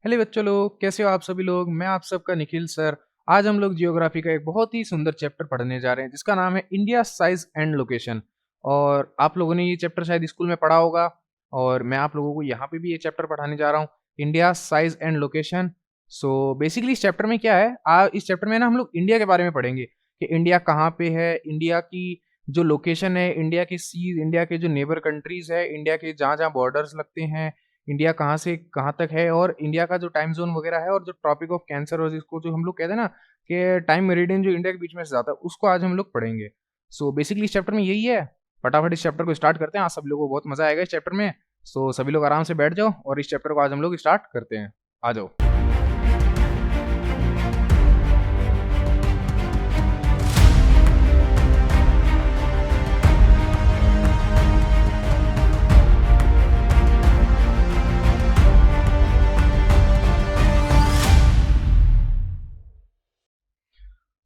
Hello बच्चों लोग, कैसे हो आप सभी लोग। मैं आप सबका निखिल सर। आज हम लोग जियोग्राफी का एक बहुत ही सुंदर चैप्टर पढ़ने जा रहे हैं जिसका नाम है इंडिया साइज एंड लोकेशन। और आप लोगों ने ये चैप्टर शायद स्कूल में पढ़ा होगा। और मैं आप लोगों को यहाँ पे भी ये चैप्टर पढ़ाने जा रहा हूँ, India size and location. So basically इस चैप्टर में क्या है, इस चैप्टर में ना हम लोग इंडिया के बारे में पढ़ेंगे कि इंडिया कहाँ पे है, इंडिया की जो लोकेशन है, इंडिया के सीज, इंडिया के जो नेबर कंट्रीज है, इंडिया के जहाँ जहाँ बॉर्डर्स लगते हैं, इंडिया कहाँ से कहाँ तक है, और इंडिया का जो टाइम जोन वगैरह है, और जो टॉपिक ऑफ कैंसर और जिसको जो हम लोग कहते हैं ना कि टाइम मेरिडियन जो इंडिया के बीच में से जाता है, उसको आज हम लोग पढ़ेंगे। सो बेसिकली इस चैप्टर में यही है। फटाफट इस चैप्टर को स्टार्ट करते हैं। आज सब लोगों को बहुत मजा आएगा इस चैप्टर में। सो सभी लोग आराम से बैठ जाओ और इस चैप्टर को आज हम लोग स्टार्ट करते हैं। आ जाओ।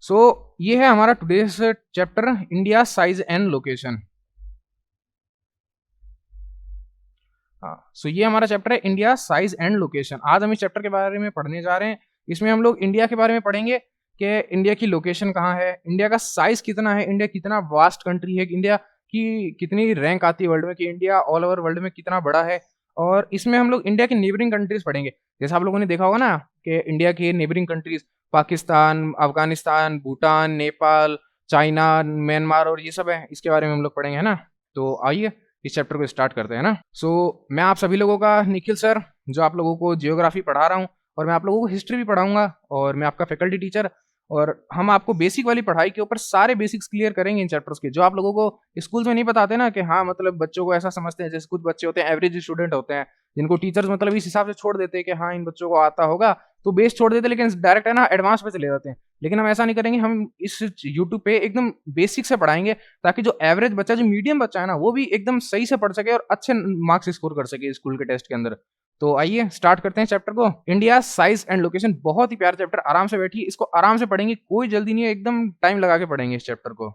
सो ये है हमारा today's chapter, India size and location. हाँ, सो ये हमारा चैप्टर है इंडिया साइज एंड लोकेशन। आज हम इस चैप्टर के बारे में पढ़ने जा रहे हैं। इसमें हम लोग इंडिया के बारे में पढ़ेंगे कि इंडिया की लोकेशन कहाँ है, इंडिया का साइज कितना है, इंडिया कितना वास्ट कंट्री है, इंडिया की कितनी रैंक आती है वर्ल्ड में, कि इंडिया ऑल ओवर वर्ल्ड में कितना बड़ा है। और इसमें हम लोग इंडिया के नेबरिंग कंट्रीज पढ़ेंगे। जैसे आप लोगों ने देखा होगा ना कि इंडिया के neighbouring countries Pakistan, Afghanistan, Bhutan, Nepal, China, Myanmar और ये सब है, इसके बारे में हम लोग पढ़ेंगे, है ना। तो आइए इस चैप्टर को स्टार्ट करते हैं ना। मैं आप सभी लोगों का निखिल सर, जो आप लोगों को जियोग्राफी पढ़ा रहा हूँ, और मैं आप लोगों को हिस्ट्री भी पढ़ाऊंगा, और मैं आपका फैकल्टी टीचर। और हम आपको बेसिक वाली पढ़ाई के ऊपर सारे बेसिक्स क्लियर करेंगे इन चैप्टर्स के, जो आप लोगों को स्कूल में नहीं बताते ना, कि हाँ मतलब बच्चों को ऐसा समझते हैं। जैसे कुछ बच्चे होते हैं, एवरेज स्टूडेंट होते हैं, जिनको टीचर्स मतलब इस हिसाब से छोड़ देते हैं कि हाँ इन बच्चों को आता होगा, तो बेस छोड़ देते हैं, लेकिन डायरेक्ट है ना एडवांस पे चले जाते हैं। लेकिन हम ऐसा नहीं करेंगे। हम इस यूट्यूब पे एकदम बेसिक से पढ़ाएंगे, ताकि जो एवरेज बच्चा, जो मीडियम बच्चा है ना, वो भी एकदम सही से पढ़ सके और अच्छे मार्क्स स्कोर कर सके स्कूल के टेस्ट के अंदर। तो आइए स्टार्ट करते हैं चैप्टर को। इंडिया साइज एंड लोकेशन बहुत ही प्यारा चैप्टर। आराम से बैठिए, इसको आराम से पढ़ेंगे, कोई जल्दी नहीं है, एकदम टाइम लगा के पढ़ेंगे इस चैप्टर को।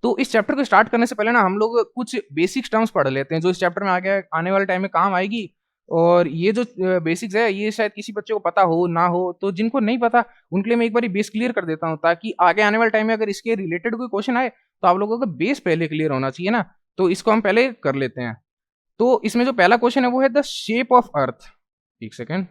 तो इस चैप्टर को स्टार्ट करने से पहले ना हम लोग कुछ बेसिक टर्म्स पढ़ लेते हैं, जो इस चैप्टर में आगे आने वाले टाइम में काम आएगी। और ये जो बेसिक्स है, ये शायद किसी बच्चे को पता हो ना हो, तो जिनको नहीं पता उनके लिए मैं एक बार बेस क्लियर कर देता हूँ, ताकि आगे आने वाले टाइम में अगर इसके रिलेटेड कोई क्वेश्चन आए तो आप लोगों का बेस पहले क्लियर होना चाहिए ना। तो इसको हम पहले कर लेते हैं। तो इसमें जो पहला क्वेश्चन है वो है द शेप ऑफ अर्थ। एक सेकेंड।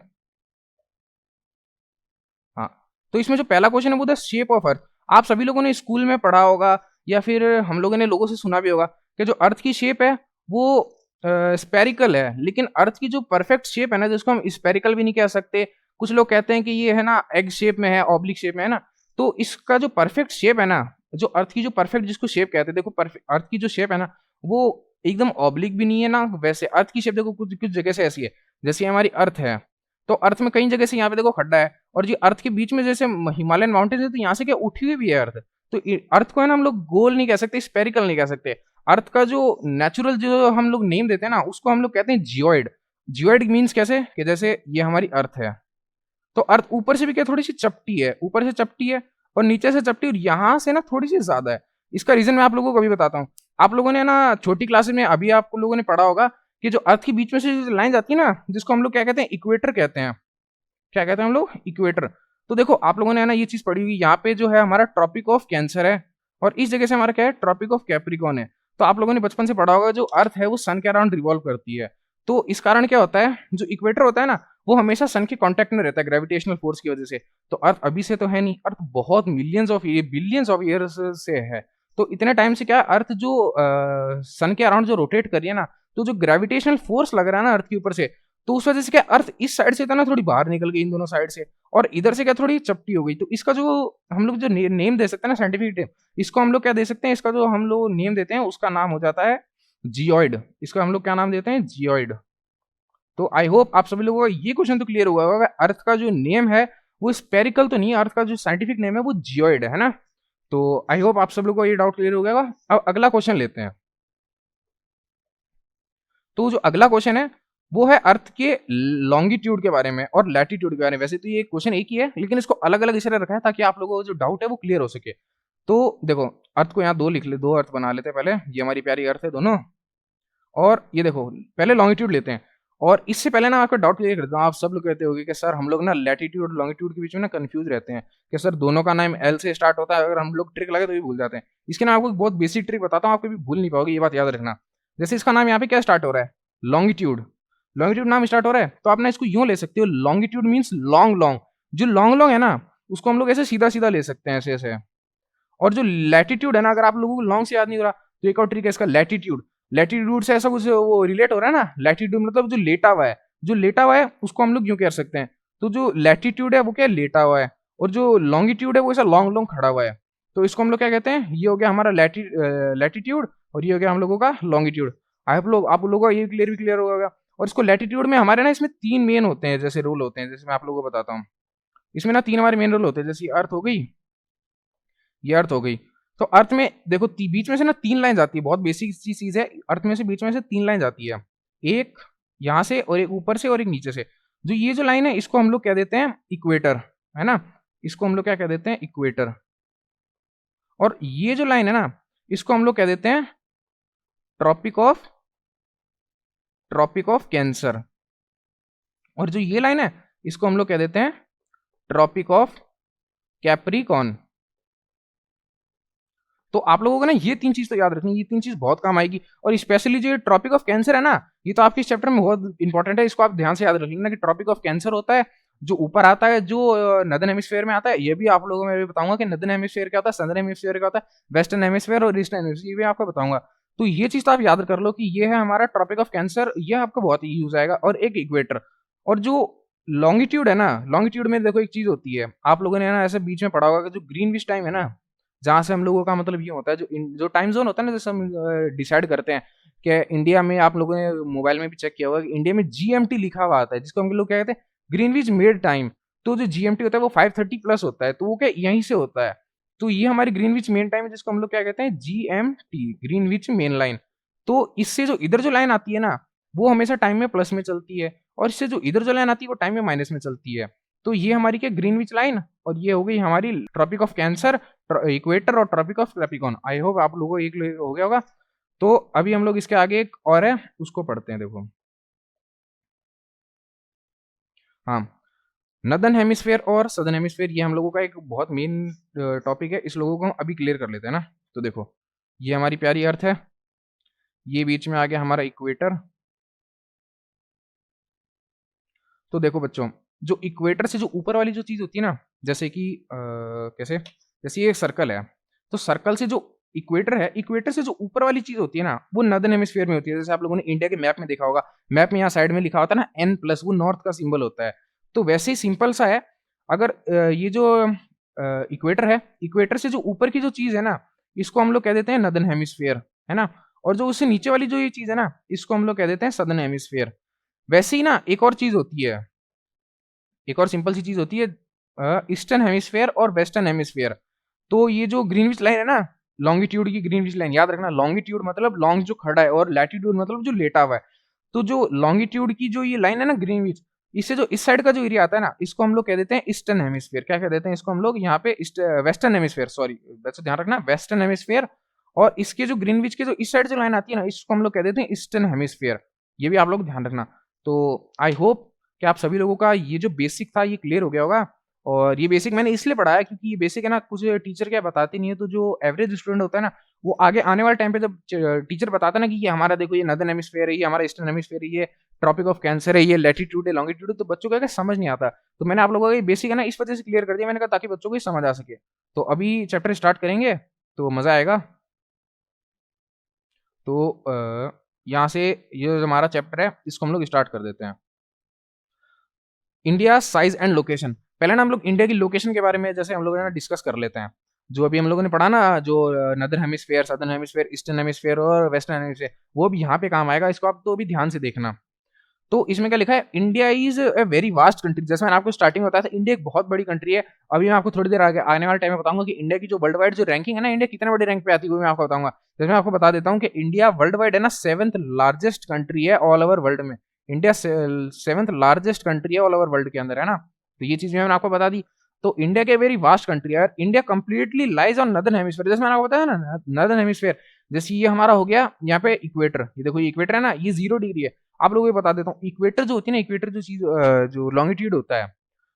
हाँ, तो इसमें जो पहला क्वेश्चन है वो द शेप ऑफ अर्थ। आप सभी लोगों ने स्कूल में पढ़ा होगा, या फिर हम लोगों ने लोगों से सुना भी होगा कि जो अर्थ की शेप है वो स्पेरिकल है। लेकिन अर्थ की जो परफेक्ट शेप है ना, जिसको हम स्पेरिकल भी नहीं कह सकते, कुछ लोग कहते हैं कि ये है ना एग शेप में है, ऑब्लिक शेप में है ना। तो इसका जो परफेक्ट शेप है ना, जो अर्थ की जो परफेक्ट जिसको शेप कहते हैं, देखो अर्थ की जो शेप है ना, वो एकदम ऑब्लिक भी नहीं है ना। वैसे अर्थ की शेप देखो कुछ कुछ जगह से ऐसी है, जैसे हमारी अर्थ है, तो अर्थ में कई जगह से यहाँ पे देखो खड्डा है, और ये अर्थ के बीच में जैसे हिमालयन माउंटेन है, तो यहाँ से क्या उठी हुई भी है अर्थ। तो अर्थ को है ना हम लोग गोल नहीं कह सकते, स्पेरिकल नहीं कह सकते। अर्थ का जो नेचुरल जो हम लोग नेम देते हैं ना, उसको हम लोग कहते हैं जियोइड। जियोइड मीन्स कैसे, कि जैसे ये हमारी अर्थ है, तो अर्थ ऊपर से भी क्या थोड़ी सी चपटी है, ऊपर से चपटी है और नीचे से चपटी, और यहाँ से ना थोड़ी सी ज्यादा है। इसका रीजन मैं आप लोगों को अभी बताता हूँ। आप लोगों ने ना छोटी क्लासेस में अभी आप लोगों ने पढ़ा होगा कि जो अर्थ के बीच में से लाइन जाती है ना, जिसको हम लोग क्या कहते हैं, इक्वेटर कहते हैं। क्या कहते हैं हम लोग, इक्वेटर। तो देखो आप लोगों ने है ना ये चीज पढ़ी हुई, यहाँ पे जो है हमारा ट्रॉपिक ऑफ कैंसर है, और इस जगह से हमारा क्या है, ट्रॉपिक ऑफ कैप्रिकॉन है। तो आप लोगों ने बचपन से पढ़ा होगा जो अर्थ है वो सन के अराउंड रिवॉल्व करती है। तो इस कारण क्या होता है, जो इक्वेटर होता है ना, वो हमेशा सन के कांटेक्ट में रहता है ग्रेविटेशनल फोर्स की वजह से। तो अर्थ अभी से तो है नहीं, अर्थ बहुत millions of billions of years से है। तो इतने टाइम से क्या है, अर्थ जो सन के अराउंड जो रोटेट कर रही है ना, तो जो ग्रेविटेशनल फोर्स लग रहा है ना अर्थ के ऊपर से, तो उस वजह से क्या अर्थ इस साइड से था ना थोड़ी बाहर निकल गई इन दोनों साइड से, और इधर से क्या थोड़ी चपटी हो गई। तो इसका जो हम लोग जो नेम दे सकते हैं ना, साइंटिफिक नेम, इसको हम लोग क्या दे सकते हैं, इसका जो हम लोग नेम देते हैं उसका नाम हो जाता है जियोइड। इसका हम लोग क्या नाम देते हैं, जियोइड। तो आई होप आप सभी लोगों का ये क्वेश्चन तो क्लियर हुआ होगा। अर्थ का जो नेम है वो स्पेरिकल तो नहीं है, अर्थ का जो साइंटिफिक नेम है वो जियोइड है ना। तो आई होप आप सब लोगों को ये डाउट क्लियर हो गया होगा। अब अगला क्वेश्चन लेते हैं। तो जो अगला क्वेश्चन है वो है अर्थ के लॉन्गिट्यूड के बारे में और लैटिट्यूड के बारे में। वैसे तो ये क्वेश्चन एक ही है, लेकिन इसको अलग अलग इसलिए रखा है ताकि आप लोगों को जो डाउट है वो क्लियर हो सके। तो देखो अर्थ को यहाँ दो लिख ले, दो अर्थ बना लेते हैं पहले। ये हमारी प्यारी अर्थ है दोनों, और ये देखो पहले लॉन्गिट्यूड लेते हैं। और इससे पहले ना आपका डाउट क्लियर करता हूँ। आप सब लोग कहते होंगे कि सर हम लोग ना लैटिट्यूड और लॉन्गिट्यूड के बीच में ना कंफ्यूज रहते हैं कि सर दोनों का नाम एल से स्टार्ट होता है, अगर हम लोग ट्रिक लगे तो भी भूल जाते हैं। इसके ना आपको एक बहुत बेसिक ट्रिक बताता हूँ, आप कभी भूल नहीं पाओगे, ये बात याद रखना। जैसे इसका नाम यहाँ पे क्या स्टार्ट हो रहा है, लॉन्गिट्यूड, लॉन्गिट्यूड नाम स्टार्ट हो रहा है, तो आप ना इसको यूं ले सकते हो, लॉन्गिट्यूड मीन्स लॉन्ग लॉन्ग, जो लॉन्ग लॉन्ग है ना उसको हम लोग ऐसे सीधा सीधा ले सकते हैं, ऐसे ऐसे। और जो लैटिट्यूड है ना, अगर आप लोगों को लॉन्ग से याद नहीं हो रहा तो एक और ट्रिक है इसका, लैटिट्यूड, लैटिट्यूड से ऐसा कुछ वो रिलेट हो रहा है ना, लैटिट्यूड मतलब जो लेटा हुआ है, जो लेटा हुआ है उसको हम लोग यूं कह सकते हैं। तो जो लैटिट्यूड है वो क्या है, लेटा हुआ है, और जो लॉन्गिट्यूड है वो ऐसा लॉन्ग लॉन्ग खड़ा हुआ है। तो इसको हम लोग क्या कहते हैं, ये हो गया हमारा लैटिट्यूड, और ये हो गया हम लोगों का लॉन्गिट्यूड। आप लोगों का ये क्लियर होगा। और इसको लैटिट्यूड में हमारे ना इसमें 3 मेन होते हैं, जैसे रूल होते हैं, जैसे मैं आप लोगों को बताता हूँ। इसमें ना 3 हमारे मेन रूल होते हैं, जैसे अर्थ हो गई, ये अर्थ हो गई। तो अर्थ में देखो बीच में से ना 3 लाइन जाती है, बहुत बेसिक सी चीज है, अर्थ में से बीच में से 3 लाइन जाती है, एक यहाँ से और एक ऊपर से और एक नीचे से। जो ये जो लाइन है इसको हम लोग कह देते हैं इक्वेटर, है ना, इसको हम लोग क्या कह देते हैं, इक्वेटर। और ये जो लाइन है ना इसको हम लोग कह देते हैं ट्रॉपिक ऑफ कैंसर। और जो ये लाइन है इसको हम लोग कह देते हैं ट्रॉपिक ऑफ कैप्रिकॉन। तो आप लोगों को ना ये 3 चीज तो याद रखनी है, ये 3 चीज बहुत काम आएगी। और स्पेशली जो ट्रॉपिक ऑफ कैंसर है ना, ये तो आपके इस चैप्टर में बहुत इंपॉर्टेंट है, इसको आप ध्यान से याद रख लेना कि ट्रॉपिक ऑफ कैंसर होता है जो ऊपर आता है, जो नदर्न हेमिस्फीयर में आता है। ये भी आप लोगों में भी बताऊंगा कि नदर्न हेमिस्फीयर क्या होता है, सदर्न हेमिस्फीयर क्या होता है, वेस्टर्न हेमिस्फीयर और ईस्टर्न हेमिस्फीयर, ये भी आपको बताऊंगा। तो ये चीज तो आप याद कर लो कि ये है हमारा ट्रॉपिक ऑफ कैंसर, ये आपको बहुत ही यूज आएगा। और एक इक्वेटर, और जो लॉन्गिट्यूड है ना, लॉन्गिट्यूड में देखो एक चीज होती है, आप लोगों ने ना ऐसे बीच में पढ़ा होगा कि जो ग्रीनविच टाइम है ना, जहाँ से हम लोगों का मतलब ये होता है, जो टाइम जोन होता है ना, जैसे हम डिसाइड करते हैं कि इंडिया में, आप लोगों ने मोबाइल में भी चेक किया होगा कि इंडिया में जीएमटी लिखा हुआ आता है, जिसको हम लोग क्या कहते हैं, ग्रीनविच मेड टाइम। तो जो जीएमटी होता है वो 5:30 प्लस होता है, तो वो क्या यहीं से होता है। तो ये हमारी ग्रीनविच मेन टाइम है, जिसको हम लोग क्या कहते हैं, जीएमटी, ग्रीनविच मेन लाइन। तो इससे जो इधर जो लाइन आती है ना वो हमेशा टाइम में प्लस में चलती है, और इससे जो इधर जो लाइन आती है वो टाइम में माइनस में चलती है। तो ये हमारी क्या ग्रीनविच लाइन, और ये हो गई हमारी ट्रॉपिक ऑफ कैंसर, इक्वेटर और tropic of Capricorn. I hope आप लोगों को एक हो गया होगा। तो अभी हम लोग इसके आगे एक और है उसको पढ़ते हैं, देखो। हाँ, नदर्न हेमिस्फेयर और सदर्न हेमिस्फेयर, ये हम लोगों का एक बहुत मेन टॉपिक है, इस लोगों को हम अभी क्लियर कर लेते हैं ना। तो देखो ये हमारी प्यारी अर्थ है, ये बीच में आ गया हमारा इक्वेटर। तो देखो बच्चों, जो इक्वेटर से जो ऊपर वाली जो चीज होती है ना, जैसे कि कैसे, जैसे ये सर्कल है, तो सर्कल से जो इक्वेटर है, इक्वेटर से जो ऊपर वाली चीज होती है ना वो नदर्न हेमिस्फीयर में होती है। जैसे आप लोगों ने इंडिया के मैप में देखा होगा, मैप में यहाँ साइड में लिखा होता है ना N+, वो नॉर्थ का सिंबल होता है। तो वैसे ही सिंपल सा है, अगर ये जो इक्वेटर है, इक्वेटर से जो ऊपर की जो चीज है ना इसको हम लोग कह देते हैं नदर्न हेमिस्फीयर, है ना। और जो उससे नीचे वाली जो ये चीज है ना इसको हम लोग कह देते हैं सदर्न हेमिस्फीयर। वैसे ही ना एक और चीज होती है, एक और सिंपल सी चीज होती है, ईस्टर्न हेमिस्फीयर और वेस्टर्न हेमिस्फीयर। तो ये जो ग्रीनविच लाइन है ना, लॉन्गिट्यूड की ग्रीनविच लाइन, याद रखना, लॉन्गिट्यूड मतलब लॉन्ग जो खड़ा है, और लैटिट्यूड मतलब जो लेटा हुआ है। तो जो लॉन्गिट्यूड की जो ये लाइन है ना ग्रीनविच, इससे जो इस साइड का जो एरिया आता है ना इसको हम लोग कह देते हैं ईस्टर्न हेमिस्फीयर। क्या कह देते हैं इसको हम लोग यहाँ पे, वेस्टर्न हेमिस्फीयर, सॉरी वैसे ध्यान रखना, वेस्टर्न हेमिस्फीयर। और इसके जो ग्रीनविच के जो इस साइड जो लाइन आती है ना इसको हम लोग कह देते हैं ईस्टर्न हेमिस्फीयर। ये भी आप लोग ध्यान रखना। तो आई होप कि आप सभी लोगों का ये जो बेसिक था ये क्लियर हो गया होगा। और ये बेसिक मैंने इसलिए पढ़ाया क्योंकि ये बेसिक है ना, कुछ टीचर क्या बताते नहीं है, तो जो एवरेज स्टूडेंट होता है ना वो आगे आने वाले टाइम पे जब टीचर बताता है ना कि ये हमारा देखो ये नदर्न हेमिस्फीयर है, ये हमारा ईस्टर्न हेमिस्फीयर है, ये ट्रॉपिक ऑफ कैंसर है, ये लैटिट्यूड है, लॉन्गिट्यूड है, तो बच्चों को क्या समझ नहीं आता। तो मैंने आप लोगों को ये बेसिक है ना इस वजह से क्लियर कर दिया, मैंने कहा ताकि बच्चों को समझ आ सके। तो अभी चैप्टर स्टार्ट करेंगे तो मजा आएगा। तो यहाँ से ये जो हमारा चैप्टर है इसको हम लोग स्टार्ट कर देते हैं। India size and location. पहले ना हम लोग इंडिया की लोकेशन के बारे में जैसे हम लोग ना डिस्कस कर लेते हैं। जो अभी हम लोगों ने पढ़ा ना, जो northern hemisphere, southern hemisphere, eastern hemisphere और वेस्टर्न हेमिस्फीयर, वो भी यहाँ पे काम आएगा, इसको आप तो भी ध्यान से देखना। तो इसमें क्या लिखा है, India is a very vast country. जैसे मैंने आपको स्टार्टिंग में बताया था, इंडिया एक बहुत बड़ी कंट्री है। अभी मैं आपको थोड़ी देर आगे आने वाले टाइम में बताऊंगा कि इंडिया की जो वर्ल्ड वाइड जो रैंकिंग है ना, इंडिया कितने बड़े रैंक पे आती है वो मैं आपको बताऊंगा। जैसे मैं आपको बता देता हूँ कि इंडिया वर्ल्ड वाइड है ना 7th लार्जेस्ट कंट्री है ऑल ओवर वर्ल्ड में। इंडिया 7th लार्जेस्ट कंट्री है ऑल ओवर वर्ल्ड के अंदर, है ना। तो ये चीज मैंने आपको बता दी। तो इंडिया के वेरी वास्ट कंट्री है, India completely lies on northern hemisphere. जैसे मैंने आपको बताया ना नदर्न हेमिस्फीयर, जैसे ये हमारा हो गया यहाँ पे इक्वेटर, ये देखो ये इक्वेटर है ना, ये 0 डिग्री है। आप लोगों को बता देता हूँ, इक्वेटर जो होती है ना, इक्वेटर जो चीज जो लॉन्गिट्यूड होता है,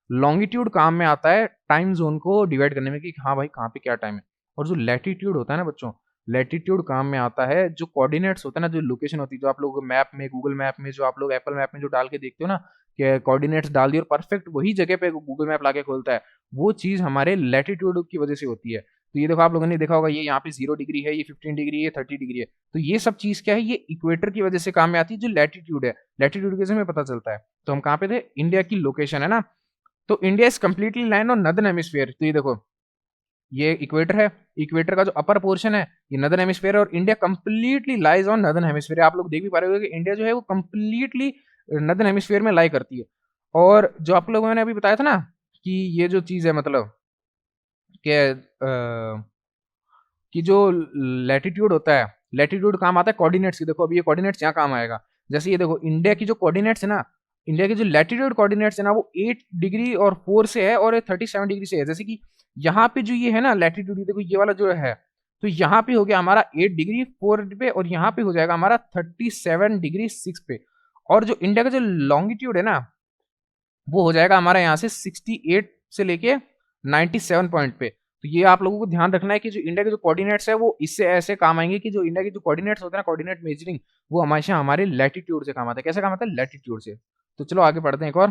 लॉन्गिट्यूड काम में आता है टाइम जोन को डिवाइड करने में कि हाँ भाई कहाँ पे क्या टाइम है। और जो लैटिट्यूड होता है ना बच्चों, लैटिट्यूड काम में आता है जो कोऑर्डिनेट्स होता है ना, जो लोकेशन होती है, जो आप लोग मैप में, गूगल मैप में, जो आप लोग एप्पल मैप में जो डाल के देखते हो ना कि कोऑर्डिनेट्स डाल दिए और परफेक्ट वही जगह पे गूगल मैप लाके खोलता है, वो चीज हमारे लैटिट्यूड की वजह से होती है। तो ये देखो आप लोगों ने देखा होगा, ये यहाँ पे 0 डिग्री है, ये 15 डिग्री है, ये 30 डिग्री है। तो ये सब चीज क्या है, ये इक्वेटर की वजह से काम में आती है, जो लैटिट्यूड है, लैटिट्यूड की वजह से हमें पता चलता है। तो हम कहाँ पे थे, इंडिया की लोकेशन है ना। तो India is completely land on northern hemisphere. तो ये देखो, ये इक्वेटर है, इक्वेटर का जो अपर पोर्शन है ये नदर्न हेमिस्फीयर है, और India completely lies on northern hemisphere. आप लोग देख भी पा रहे हो कि इंडिया जो है वो कंप्लीटली नदर्न हेमिस्फीयर में लाई करती है। और जो आप लोगों ने अभी बताया था ना कि ये जो चीज है, मतलब कि कि जो लैटिट्यूड होता है, लैटिट्यूड काम आता है कोऑर्डिनेट्स की। देखो अभी ये कोऑर्डिनेट्स यहाँ काम आएगा। जैसे ये देखो, इंडिया की जो कोऑर्डिनेट्स है ना, इंडिया के जो लैटिट्यूड कोऑर्डिनेट्स है ना, वो 8 डिग्री और 4 से है और 37 डिग्री से है। जैसे कि यहाँ पे जो ये है ना लैटिट्यूड, देखो ये वाला जो है, तो यहाँ पे हो गया हमारा 8 डिग्री 4 पे, और यहाँ पे हो जाएगा हमारा 37 डिग्री 6 पे। और जो इंडिया का जो लॉन्गिट्यूड है ना, वो हो जाएगा हमारा यहाँ से 68 से लेके 97 पॉइंट पे। तो ये आप लोगों को ध्यान रखना है कि जो इंडिया के जो कोऑर्डिनेट्स है वो इससे ऐसे काम आएंगे कि जो इंडिया के जो कोऑर्डिनेट्स होते हैं ना, कोऑर्डिनेट मेजरिंग, वो हमेशा हमारे लैटिट्यूड से काम आता है। कैसे काम आता है, लैटिट्यूड से। तो चलो आगे पढ़ते हैं एक और।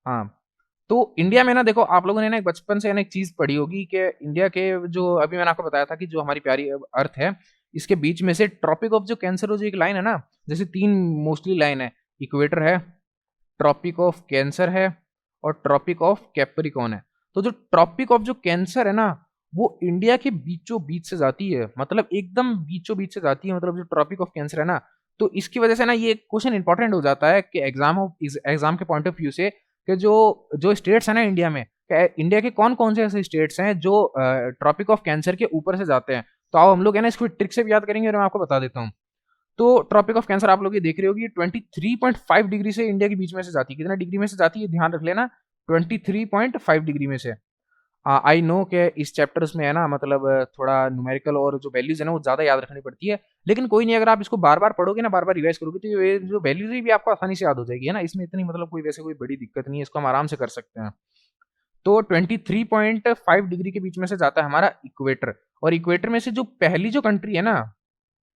हाँ, तो इंडिया में ना देखो, आप लोगों ने ना एक बचपन से ना एक चीज पढ़ी होगी कि इंडिया के जो, अभी मैंने आपको बताया था कि जो हमारी प्यारी अर्थ है, इसके बीच में से ट्रॉपिक ऑफ जो कैंसर हो, जो एक लाइन है ना, जैसे 3 मोस्टली लाइन है, इक्वेटर है, ट्रॉपिक ऑफ कैंसर है, और ट्रॉपिक ऑफ कैप्रिकॉर्न है। तो जो ट्रॉपिक ऑफ जो कैंसर है ना, वो इंडिया के बीचों बीच से जाती है, मतलब एकदम बीचों बीच से जाती है, मतलब जो ट्रॉपिक ऑफ कैंसर है ना। तो इसकी वजह से ना ये क्वेश्चन इंपॉर्टेंट हो जाता है कि एग्जाम के पॉइंट ऑफ व्यू से, कि जो जो स्टेट्स है ना इंडिया में, इंडिया के कौन कौन से ऐसे स्टेट्स हैं जो ट्रॉपिक ऑफ कैंसर के ऊपर से जाते हैं। तो आओ हम लोग है ना इसको ट्रिक से भी याद करेंगे और मैं आपको बता देता हूँ। तो ट्रॉपिक ऑफ कैंसर आप लोग ये देख रहे होगी, 23.5 डिग्री से इंडिया के बीच में से जाती है। कितना डिग्री में से जाती है, ध्यान रख लेना, 23.5 डिग्री में से। आई नो कि इस चैप्टर्स में है ना, मतलब थोड़ा न्यूमेरिकल और जो वैल्यूज है ना वो ज्यादा याद रखनी पड़ती है, लेकिन कोई नहीं, अगर आप इसको बार बार पढ़ोगे ना, बार बार रिवाइज करोगे, तो ये जो वैल्यूज है भी आपको आसानी से याद हो जाएगी, है ना। इसमें इतनी मतलब कोई वैसे कोई बड़ी दिक्कत नहीं है, इसको हम आराम से कर सकते हैं। तो 23.5 डिग्री के बीच में से जाता है हमारा इक्वेटर। और इक्वेटर में से जो पहली जो कंट्री है ना,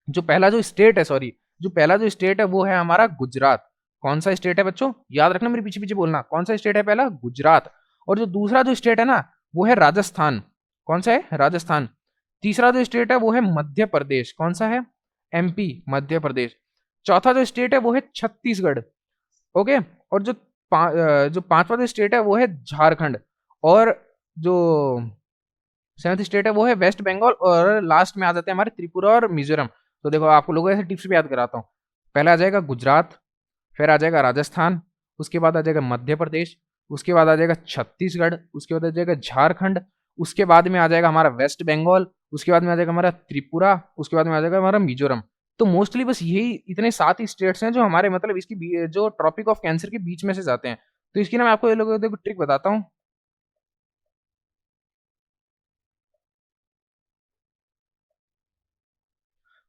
जो पहला जो स्टेट है, सॉरी, जो पहला जो स्टेट है वो है हमारा गुजरात। कौन सा स्टेट है बच्चों, याद रखना, मेरे पीछे पीछे बोलना, कौन सा स्टेट है पहला, गुजरात। और जो दूसरा जो स्टेट है ना, वो है राजस्थान। कौन सा है, राजस्थान। तीसरा जो स्टेट है वो है मध्य प्रदेश। कौन सा है, एमपी, मध्य प्रदेश। चौथा जो स्टेट है वो है छत्तीसगढ़। ओके। और जो पांचवा जो स्टेट है वो है झारखंड। और जो सेवंथ स्टेट है वो है वेस्ट बंगाल। और लास्ट में आ जाते हैं हमारे त्रिपुरा और मिजोरम। तो देखो आपको लोगों ऐसे टिप्स भी याद कराता हूँ। पहला आ जाएगा गुजरात, फिर आ जाएगा राजस्थान, उसके बाद आ जाएगा मध्य प्रदेश, उसके बाद आ जाएगा छत्तीसगढ़, उसके बाद आ जाएगा झारखंड, उसके बाद में आ जाएगा हमारा वेस्ट बंगाल, उसके बाद में आ जाएगा हमारा त्रिपुरा, उसके बाद में आ जाएगा हमारा मिजोरम। तो मोस्टली बस यही इतने 7 ही स्टेट्स हैं जो हमारे मतलब इसकी जो ट्रॉपिक ऑफ कैंसर के बीच में से जाते हैं। तो इसकी ना मैं आपको ये लोगों को ट्रिक बताता हूँ।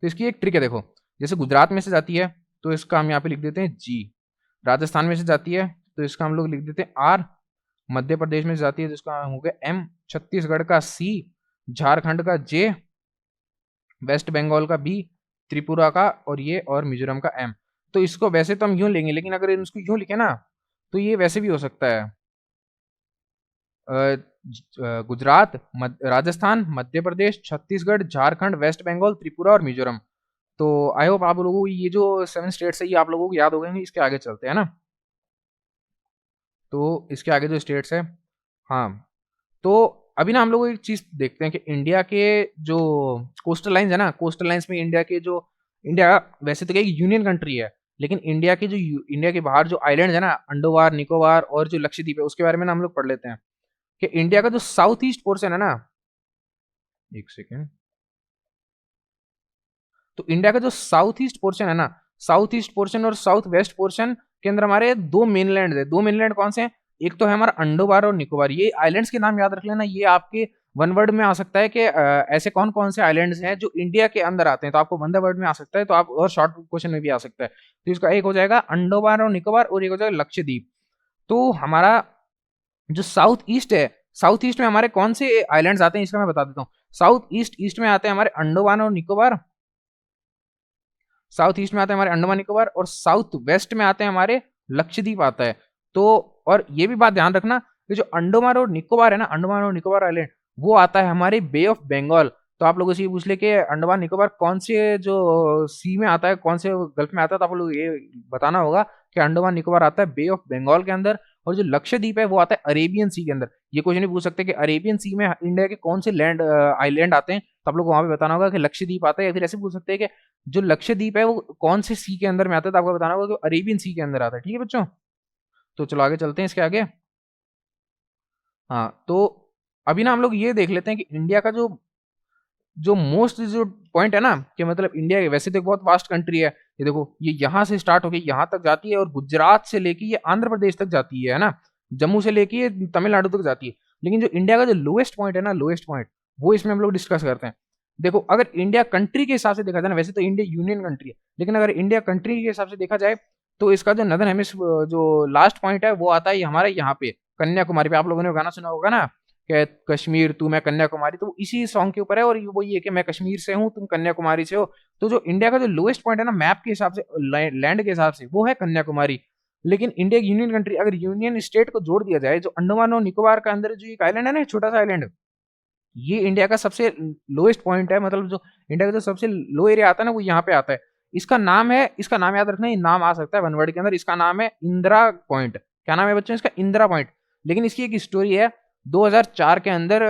तो इसकी एक ट्रिक है, देखो, जैसे गुजरात में से जाती है तो इसका हम यहाँ पे लिख देते हैं जी। राजस्थान में से जाती है तो इसका हम लोग लिख देते हैं आर। मध्य प्रदेश में से जाती है तो इसका हो गया एम। छत्तीसगढ़ का सी। झारखंड का जे। वेस्ट बंगाल का बी। त्रिपुरा का और ये, और मिजोरम का एम। तो इसको वैसे तो हम यूं लेंगे, लेकिन अगर इसको यूं लिखे ना, तो ये वैसे भी हो सकता है, गुजरात, राजस्थान, मध्य प्रदेश, छत्तीसगढ़, झारखंड, वेस्ट बंगाल, त्रिपुरा और मिजोरम। तो आई होप आप लोगों को ये जो 7 स्टेट्स है ये आप लोगों को याद हो गए। इसके आगे चलते हैं ना। तो इसके आगे जो स्टेट्स है, हाँ, तो अभी ना हम लोग एक चीज देखते हैं कि इंडिया के जो कोस्टल लाइंस है ना, कोस्टल लाइंस में इंडिया के जो, इंडिया वैसे तो एक यूनियन कंट्री है, लेकिन इंडिया के जो इंडिया के बाहर जो आइलैंड है ना, अंडोवार, निकोबार और जो लक्षद्वीप है, उसके बारे में ना हम लोग पढ़ लेते हैं कि इंडिया का जो साउथ ईस्ट पोर्शन है ना, एक सेकेंड, तो इंडिया का जो साउथ ईस्ट पोर्शन है ना, साउथ ईस्ट पोर्शन और साउथ वेस्ट पोर्शन के अंदर हमारे 2 मेनलैंड है। 2 मेनलैंड कौन से हैं, एक तो है हमारा अंडोबार और निकोबार। ये आइलैंड्स के नाम याद रख लेना, ये आपके वन वर्ड में आ सकता है कि ऐसे कौन कौन से आइलैंड्स हैं जो इंडिया के अंदर आते हैं, तो आपको वन द वर्ड में आ सकता है, तो आप और शॉर्ट क्वेश्चन में भी आ सकता है। तो इसका एक हो जाएगा अंडमान और निकोबार और एक हो जाएगा लक्षद्वीप। तो हमारा जो साउथ ईस्ट है, साउथ ईस्ट में हमारे कौन से आइलैंड्स आते हैं इसका मैं बता देता हूँ। साउथ ईस्ट ईस्ट में आते हैं हमारे अंडमान और निकोबार, साउथ ईस्ट में आते हैं हमारे अंडमान निकोबार, और साउथ वेस्ट में आते हैं हमारे लक्षद्वीप आता है। तो और ये भी बात ध्यान रखना कि जो अंडमान और निकोबार है ना, अंडमान और निकोबार आइलैंड, वो आता है हमारे बे ऑफ बंगाल। तो आप लोगों से ये पूछ ले कि अंडमान निकोबार कौन से जो सी में आता है, कौन से गल्फ में आता है, तो आप लोग ये बताना होगा कि अंडमान निकोबार आता है बे ऑफ बंगाल के अंदर, और जो लक्षद्वीप है वो आता है अरेबियन सी के अंदर। ये क्वेश्चन भी पूछ सकते हैं कि अरेबियन सी में इंडिया के कौन से लैंड आइलैंड आते हैं, तो आप लोग वहां पे बताना होगा कि लक्षद्वीप आता है। या फिर ऐसे पूछ सकते हैं कि जो लक्षद्वीप है वो कौन से सी के अंदर में आता है, तो आपको बताना होगा कि अरेबियन सी के अंदर आता है। ठीक है बच्चों, तो चलो आगे चलते हैं इसके आगे। हाँ, तो अभी ना हम लोग ये देख लेते हैं कि इंडिया का जो जो मोस्ट जो पॉइंट है ना, कि मतलब इंडिया वैसे तो एक बहुत वास्ट कंट्री है, ये देखो ये यहाँ से स्टार्ट होके यहाँ तक जाती है, और गुजरात से लेके ये आंध्र प्रदेश तक जाती है ना, जम्मू से लेके ये तमिलनाडु तक जाती है। लेकिन जो इंडिया का जो लोएस्ट पॉइंट है ना, लोएस्ट पॉइंट, वो इसमें हम लोग डिस्कस करते हैं। देखो अगर इंडिया कंट्री के हिसाब से देखा जाए ना, वैसे तो इंडिया यूनियन कंट्री है, लेकिन अगर इंडिया कंट्री के हिसाब से देखा जाए तो इसका जो नदर हेमिस्फीयर जो लास्ट पॉइंट है वो आता है हमारे यहाँ पे कन्याकुमारी पे। आप लोगों ने गाना सुना होगा ना कि कश्मीर तू मैं कन्याकुमारी, तो इसी सॉन्ग के ऊपर है, और वो ये कि मैं कश्मीर से हूँ तुम कन्याकुमारी से हो। तो जो इंडिया का जो लोएस्ट पॉइंट है ना मैप के हिसाब से, लैंड के हिसाब से, वो है कन्याकुमारी। लेकिन इंडिया की यूनियन कंट्री, अगर यूनियन स्टेट को जोड़ दिया जाए, जो अंडमान और निकोबार का अंदर जो एक आइलैंड है ना, छोटा सा आइलैंड, ये इंडिया का सबसे लोएस्ट पॉइंट है। मतलब जो इंडिया का जो सबसे लो एरिया आता है ना, वो यहाँ पे आता है। इसका नाम है, इसका नाम याद रखना, ये नाम आ सकता है वन वर्ड के अंदर। इसका नाम है इंदिरा पॉइंट। क्या नाम है बच्चों इसका? इंदिरा पॉइंट। लेकिन इसकी एक स्टोरी है, 2004 के अंदर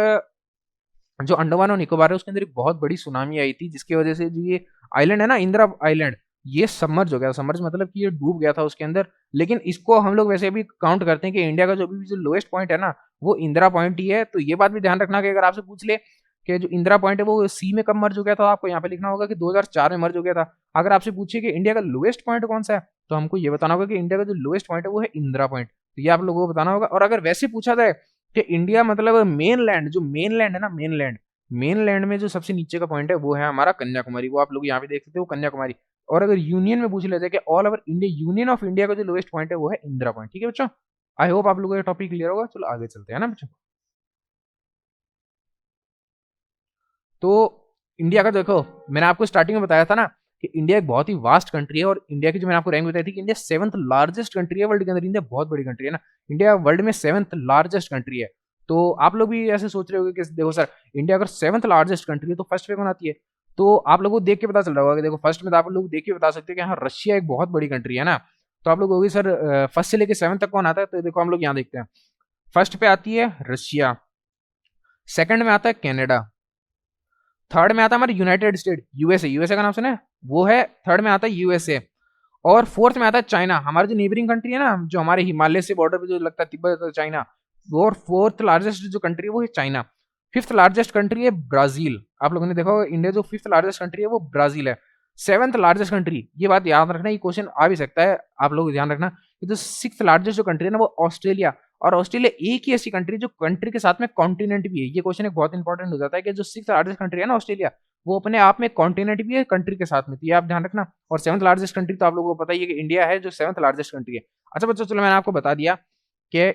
जो अंडमान और निकोबार है उसके अंदर एक बहुत बड़ी सुनामी आई थी, जिसकी वजह से जो ये आइलैंड है ना, इंदिरा आइलैंड, ये सबमर्ज हो गया। सबमर्ज मतलब कि ये डूब गया था उसके अंदर। लेकिन इसको हम लोग वैसे भी काउंट करते हैं कि इंडिया का जो भी जो लोएस्ट पॉइंट है ना, वो इंदिरा पॉइंट ही है। तो ये बात भी ध्यान रखना कि अगर आपसे पूछ ले कि जो इंदिरा पॉइंट है वो सी में कब मर्ज हो गया था, आपको यहाँ पे लिखना होगा कि 2004 में मर्ज हो गया था। अगर आपसे पूछे कि इंडिया का लोएस्ट पॉइंट कौन सा है, तो हमको ये बताना होगा कि इंडिया का जो लोएस्ट पॉइंट है वो है इंदिरा पॉइंट। तो ये आप लोगों को बताना होगा। और अगर वैसे पूछा जाए कि इंडिया मतलब मेन लैंड, जो मेन लैंड है ना, मेन लैंड, मेन लैंड में जो सबसे नीचे का पॉइंट है वो है हमारा कन्याकुमारी। वो आप लोग यहाँ पे देख सकते हो, कन्याकुमारी। और अगर यूनियन में पूछ लिया जाए कि all over India, union of India का जो लोएस्ट पॉइंट है वो है इंदिरा पॉइंट। ठीक है बच्चों, आई होप आप लोगों को ये टॉपिक क्लियर होगा। चलो आगे चलते हैं ना बच्चों। तो इंडिया का देखो, मैंने आपको स्टार्टिंग में बताया था ना कि इंडिया एक बहुत ही वास्ट कंट्री है, और इंडिया की जो मैंने आपको रैंक बताई थी कि इंडिया 7th लार्जेस्ट कंट्री है वर्ल्ड के अंदर। इंडिया बहुत बड़ी कंट्री है ना, इंडिया वर्ल्ड में 7th लार्जेस्ट कंट्री है। तो आप लोग भी ऐसे सोच रहे होगे कि देखो सर, इंडिया अगर 7th लार्जेस्ट कंट्री है तो फर्स्ट पे कौन आती है? तो आप लोगों को देख के पता चल रहा होगा कि देखो फर्स्ट में तो आप लोग देख के बता सकते हैं कि हाँ रशिया एक बहुत बड़ी कंट्री है ना। तो आप लोग होगी सर फर्स्ट से लेके 7 तक कौन आता है? तो देखो हम लोग यहाँ देखते हैं, फर्स्ट पे आती है रशिया, सेकंड में आता है कनाडा, थर्ड में आता है हमारे यूनाइटेड स्टेट, यूएसए, यूएसए का नाम सुना है, वो है थर्ड में आता है यूएसए, और फोर्थ में आता है चाइना, हमारी जो नेबरिंग कंट्री है ना, जो हमारे हिमालय से बॉर्डर पे जो लगता है तिब्बत, तो चाइना। और फोर्थ लार्जेस्ट जो कंट्री है वो है चाइना। फिफ्थ लार्जेस्ट कंट्री है ब्राजील। आप लोगों ने देखा होगा इंडिया जो फिफ्थ लार्जेस्ट कंट्री है वो ब्राजील है। सेवंथ लार्जेस्ट कंट्री, ये बात याद रखना, ये क्वेश्चन आ भी सकता है, आप लोग ध्यान रखना। जो सिक्स लार्जेस्ट जो कंट्री है ना वो ऑस्ट्रेलिया। और ऑस्ट्रेलिया एक ही ऐसी कंट्री जो कंट्री के साथ में कॉन्टिनेंट भी है। ये क्वेश्चन एक बहुत इंपॉर्टेंट हो जाता है कि जो सिक्स लार्जेस्ट कंट्री है ना ऑस्ट्रेलिया, वो अपने आप में कॉन्टिनेंट भी है कंट्री के साथ में। तो ये आप ध्यान रखना। और सेवंथ लार्जेस्ट कंट्री तो आप लोगों को पता ही है कि इंडिया है, जो सेवंथ लार्जेस्ट कंट्री है। अच्छा बच्चों, चलो मैंने आपको बता दिया कि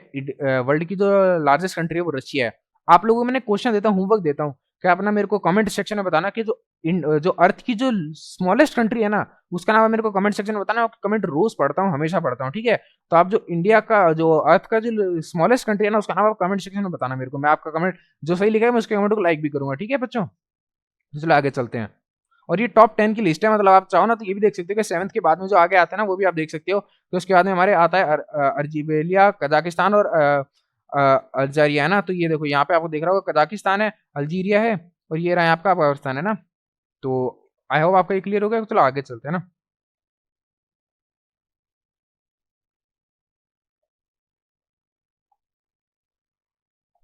वर्ल्ड की जो लार्जेस्ट कंट्री है वो रशिया है। आप लोगों को मैंने क्वेश्चन देता हूँ, होमवर्क देता हूँ, क्या अपना मेरे को कमेंट सेक्शन में बताना कि जो अर्थ की जो स्मॉलेस्ट कंट्री है ना, उसका नाम मेरे को कमेंट सेक्शन में बताना। कमेंट रोज पढ़ता हूँ, हमेशा पढ़ता हूँ, ठीक है। तो आप जो इंडिया का जो अर्थ का जो स्मॉलेस्ट कंट्री है ना, उसका नाम आप कमेंट सेक्शन में बताना मेरे को। मैं आपका कमेंट जो सही लिखा है मैं उसके कमेंट को लाइक भी करूंगा, ठीक है बच्चों। तो चलो आगे चलते हैं। और ये टॉप 10 की लिस्ट है, मतलब आप चाहो ना तो ये भी देख सकते हो कि सेवंथ के बाद में जो आगे आता है ना वो भी आप देख सकते हो। तो उसके बाद में हमारे आता है अर्जेंटीना, कजाकिस्तान और अल्जीरिया है ना। तो ये देखो यहाँ पे आपको देख रहा होगा कजाकिस्तान है, अल्जीरिया है, और ये रहा आपका अफगानिस्तान है ना। तो आई होप आपका ये क्लियर हो गया। चलो आगे चलते हैं ना।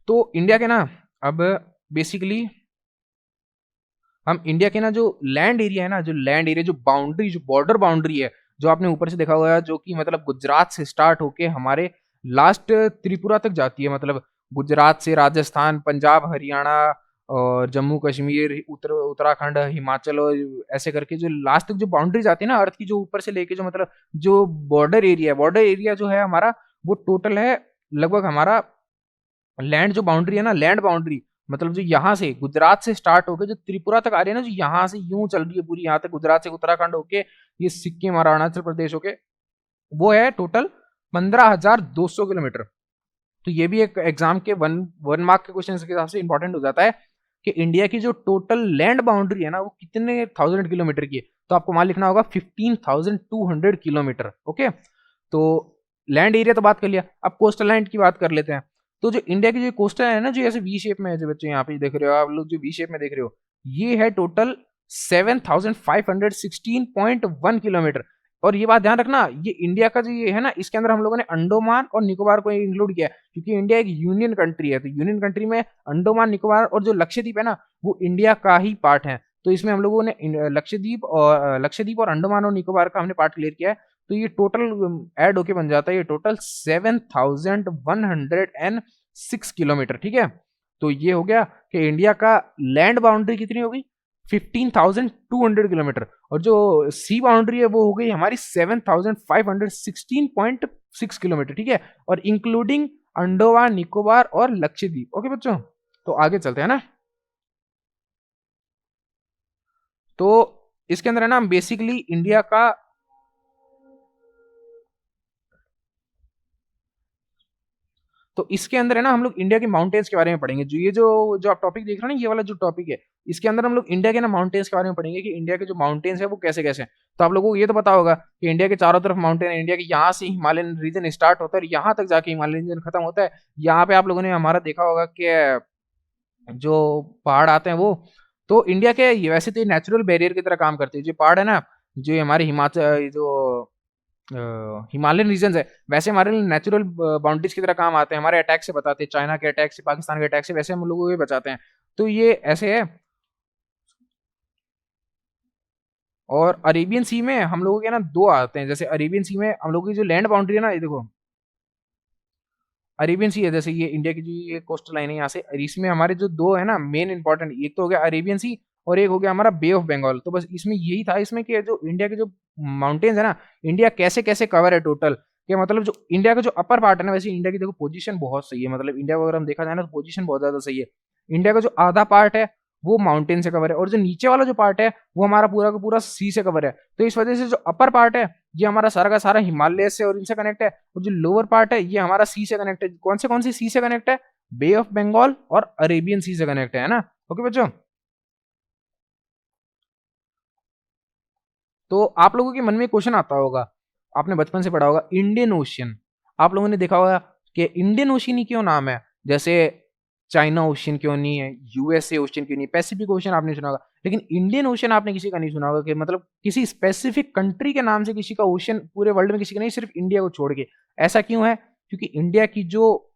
तो इंडिया के ना, अब बेसिकली हम इंडिया के ना जो लैंड एरिया है ना, जो लैंड एरिया, जो बाउंड्री, जो बॉर्डर बाउंड्री है, जो आपने ऊपर से देखा हुआ है, जो कि मतलब गुजरात से स्टार्ट होके हमारे लास्ट त्रिपुरा तक जाती है, मतलब गुजरात से राजस्थान, पंजाब, हरियाणा और जम्मू कश्मीर, उत्तराखंड, हिमाचल और ऐसे करके जो लास्ट तक जो बाउंड्रीज आती है ना अर्थ की, जो ऊपर से लेके जो मतलब जो बॉर्डर एरिया जो है हमारा, वो टोटल है लगभग हमारा लैंड जो बाउंड्री है ना, लैंड बाउंड्री मतलब जो यहाँ से गुजरात से स्टार्ट होकर जो त्रिपुरा तक आ रही है ना, जो यहाँ से यूं चल रही है पूरी यहाँ तक, गुजरात से उत्तराखंड होके ये सिक्किम और अरुणाचल प्रदेश होके, वो है टोटल 15,200 किलोमीटर। तो ये भी एक एग्जाम के वन वन मार्क के क्वेश्चन के हिसाब से इंपॉर्टेंट हो जाता है कि इंडिया की जो टोटल लैंड बाउंड्री है ना वो कितने थाउजेंड किलोमीटर की है। तो आपको वहां लिखना होगा 15,200 किलोमीटर। ओके, तो लैंड एरिया तो बात कर लिया, अब कोस्टल लैंड की बात कर लेते हैं। तो जो इंडिया की जो कोस्टल है ना, जो ऐसे वी शेप में है, जो बच्चे यहाँ पे देख रहे हो आप लोग, जो वी शेप में देख रहे हो, ये है टोटल 7,516.1 किलोमीटर। और ये बात ध्यान रखना, ये इंडिया का जो ये है ना, इसके अंदर हम लोगों ने अंडोमान और निकोबार को इंक्लूड किया है, क्योंकि इंडिया एक यूनियन कंट्री है। तो यूनियन कंट्री में अंडोमान, निकोबार और जो लक्षद्वीप है ना, वो इंडिया का ही पार्ट है। तो इसमें हम लोगों ने लक्षद्वीप और अंडोमान और निकोबार का हमने पार्ट क्लियर किया है। तो ये टोटल ऐड होके बन जाता है ये टोटल 7,106 किलोमीटर। ठीक है, तो ये हो गया कि इंडिया का लैंड बाउंड्री कितनी होगी, 15,200 किलोमीटर, और जो सी बाउंड्री है वो हो गई हमारी 7,516.6 किलोमीटर। ठीक है, और इंक्लूडिंग अंडोमान, निकोबार और लक्षद्वीप। ओके बच्चों, तो आगे चलते हैं ना। तो इसके अंदर है ना बेसिकली इंडिया का, तो इसके अंदर है ना हम लोग इंडिया के माउंटेन्स के बारे में पढ़ेंगे। जो ये जो जो आप टॉपिक देख रहे हो ना, ये वाला जो टॉपिक है, इसके अंदर हम लोग इंडिया के ना माउंटेन्स के बारे में पढ़ेंगे कि इंडिया के जो माउंटेन्स है वो कैसे कैसे हैं। तो आप लोगों को ये तो पता होगा कि इंडिया के चारों तरफ माउंटेन है, इंडिया के यहाँ से हिमालयन रीजन स्टार्ट होता है और यहाँ तक जाके हिमालयन रीजन खत्म होता है। यहाँ पे आप लोगों ने हमारा देखा होगा कि जो पहाड़ आते हैं वो, तो इंडिया के ये वैसे तो नेचुरल बैरियर की तरह काम करते हैं। जो पहाड़ है ना, जो हमारे हिमाचल जो हिमालयन रीजन है, वैसे हमारे नेचुरल बाउंड्रीज की तरह काम आते हैं, हमारे अटैक से बताते हैं, चाइना के अटैक से, पाकिस्तान के अटैक से, वैसे हम लोगों को ये बचाते हैं। तो ये ऐसे है। और अरेबियन सी में हम लोगों के ना दो आते हैं, जैसे अरेबियन सी में हम लोगों की जो लैंड बाउंड्री है ना, ये देखो अरेबियन सी है, जैसे ये इंडिया की जो ये कोस्टल लाइन है यहाँ से, और इसमें हमारे जो दो है ना मेन इंपॉर्टेंट, एक तो हो गया अरेबियन सी और एक हो गया हमारा बे ऑफ बंगाल। तो बस इसमें यही था इसमें कि जो इंडिया के जो माउंटेन्स है ना, इंडिया कैसे कैसे कवर है टोटल, कि मतलब जो इंडिया का जो अपर पार्ट है ना, वैसे इंडिया की देखो पोजीशन बहुत सही है, मतलब इंडिया को अगर हम देखा जाए ना तो पोजीशन बहुत ज्यादा सही है। इंडिया का जो आधा पार्ट है वो माउंटेन से कवर है, और जो नीचे वाला जो पार्ट है वो हमारा पूरा का पूरा सी से कवर है। तो इस वजह से जो अपर पार्ट है ये हमारा सारा का सारा हिमालय से और इनसे कनेक्ट है, और जो लोअर पार्ट है ये हमारा सी से कनेक्ट है। कौन से सी से कनेक्ट है, बे ऑफ बंगाल और अरेबियन सी से कनेक्ट है ना। ओके बच्चों, तो आप लोगों के मन में क्वेश्चन आता होगा, आपने बचपन से पढ़ा होगा इंडियन ओशियन, आप लोगों ने देखा होगा कि इंडियन ओशियन ही क्यों नाम है, जैसे चाइना ओशियन क्यों नहीं है, यूएसए ओशियन क्यों नहीं है, पैसिफिक ओशियन आपने सुना होगा, लेकिन इंडियन ओशियन आपने किसी का नहीं सुना होगा, कि मतलब किसी स्पेसिफिक कंट्री के नाम से किसी का ओशियन पूरे वर्ल्ड में किसी का नहीं, सिर्फ इंडिया को छोड़ के। ऐसा क्यों है, क्योंकि इंडिया की जो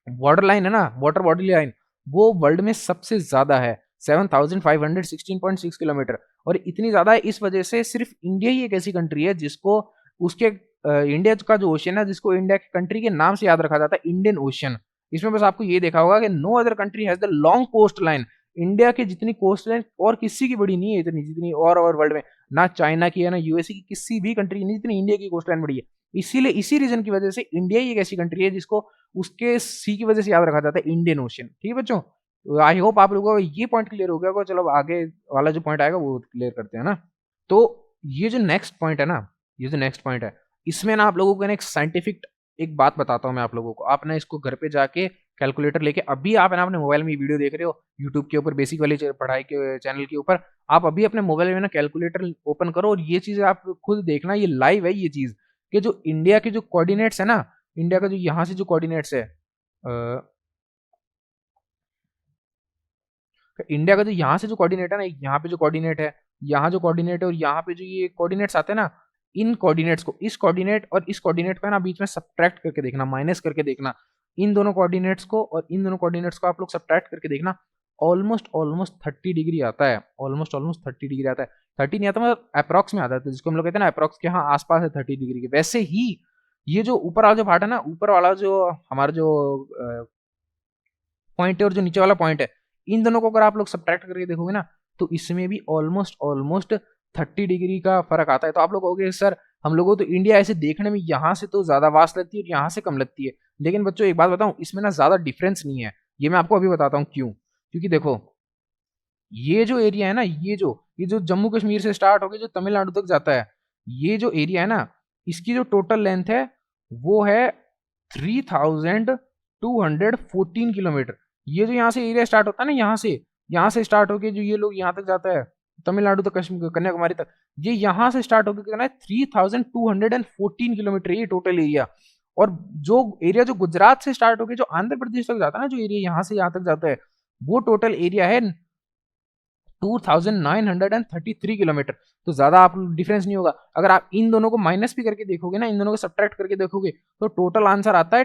बॉर्डर लाइन है ना, वाटर बॉर्डर लाइन, वो वर्ल्ड में सबसे ज्यादा है, 7,516.6 किलोमीटर। और इतनी ज्यादा है इस वजह से सिर्फ इंडिया ही एक ऐसी कंट्री है जिसको उसके इंडिया का जो ओशियन है, जिसको इंडिया के कंट्री के नाम से याद रखा जाता है, इंडियन ओशियन। इसमें बस आपको ये देखा होगा कि no other country has the long coast line. India की जितनी कोस्ट लाइन और किसी की बड़ी नहीं है इतनी, जितनी और वर्ल्ड में ना चाइना की है ना यूएसए की, किसी भी कंट्री की नहीं जितनी इंडिया की कोस्ट लाइन बड़ी है। इसीलिए इसी रीजन की वजह से इंडिया ही एक ऐसी कंट्री है जिसको उसके सी की वजह से याद रखा जाता है, इंडियन ओशियन। ठीक है बच्चों, आई होप आप लोगों को ये पॉइंट क्लियर हो गया होगा। चलो अब आगे वाला जो पॉइंट आएगा वो क्लियर करते हैं ना। तो ये जो नेक्स्ट पॉइंट है ना, ये जो नेक्स्ट पॉइंट है, इसमें ना आप लोगों को ना एक साइंटिफिक एक बात बताता हूँ मैं आप लोगों को। आप ना इसको घर पे जाके कैलकुलेटर लेके, अभी आप है ना अपने मोबाइल में वीडियो देख रहे हो यूट्यूब के ऊपर, बेसिक वाली पढ़ाई के चैनल के ऊपर, आप अभी अपने मोबाइल में ना कैलकुलेटर ओपन करो और ये चीज आप खुद देखना, ये लाइव है ये चीज, कि जो इंडिया के जो कोऑर्डिनेट्स है ना, इंडिया का जो यहाँ से जो कोऑर्डिनेट्स है, इंडिया का जो यहाँ से जो कोऑर्डिनेट है ना, यहाँ पे जो कोऑर्डिनेट है, यहाँ जो कोऑर्डिनेट है और यहाँ पे जो ये कोऑर्डिनेट्स आते हैं ना, इन कोऑर्डिनेट्स को, इस कोऑर्डिनेट और इस कोऑर्डिनेट को है ना बीच में सब्ट्रैक्ट करके देखना, माइनस करके देखना, इन दोनों कोऑर्डिनेट्स को और इन दोनों कोऑर्डिनेट्स को आप लोग सब्ट्रैक्ट करके देखना। ऑलमोस्ट ऑलमोस्ट 30 डिग्री आता है, ऑलमोस्ट ऑलमोस्ट 30 डिग्री आता है। 30 नहीं आता, मतलब अप्रॉक्स में आता है, तो जिसको हम लोग कहते हैं ना अप्रॉक्स के, हाँ आसपास है 30 डिग्री के। वैसे ही ये जो ऊपर वाला जो पार्ट है ना, ऊपर वाला जो हमारा जो पॉइंट है और जो नीचे वाला पॉइंट है, इन दोनों को अगर आप लोग सब्ट्रैक्ट करके देखोगे ना, तो इसमें भी ऑलमोस्ट ऑलमोस्ट 30 डिग्री का फर्क आता है। तो आप लोग कहोगे सर हम लोगों तो इंडिया ऐसे देखने में यहाँ से तो ज्यादा वास्ट लगती है और यहाँ से कम लगती है, लेकिन बच्चों एक बात बताऊं, इसमें ना ज्यादा डिफरेंस नहीं है। ये मैं आपको अभी बताता हूँ क्यों। क्योंकि देखो, ये जो एरिया है ना, ये जो जम्मू कश्मीर से स्टार्ट होकर जो तमिलनाडु तक जाता है, ये जो एरिया है ना, इसकी जो टोटल लेंथ है वो है 3214 किलोमीटर। ये जो यहाँ से एरिया स्टार्ट होता है ना, यहाँ से स्टार्ट होके जो ये लोग यहाँ तक जाता है, तमिलनाडु तक, कश्मीर, कन्याकुमारी तक, ये यहाँ से स्टार्ट होकर कितना है, 3214 किलोमीटर ये टोटल एरिया। और जो एरिया जो गुजरात से स्टार्ट होकर जो आंध्र प्रदेश तक जाता है ना, जो एरिया यहाँ से यहाँ तक जाता है, वो टोटल एरिया है 2933 किलोमीटर। तो ज्यादा आप डिफरेंस नहीं होगा। अगर आप इन दोनों को माइनस भी करके देखोगे ना, इन दोनों को सब्ट्रैक्ट करके देखोगे, तो टोटल आंसर आता है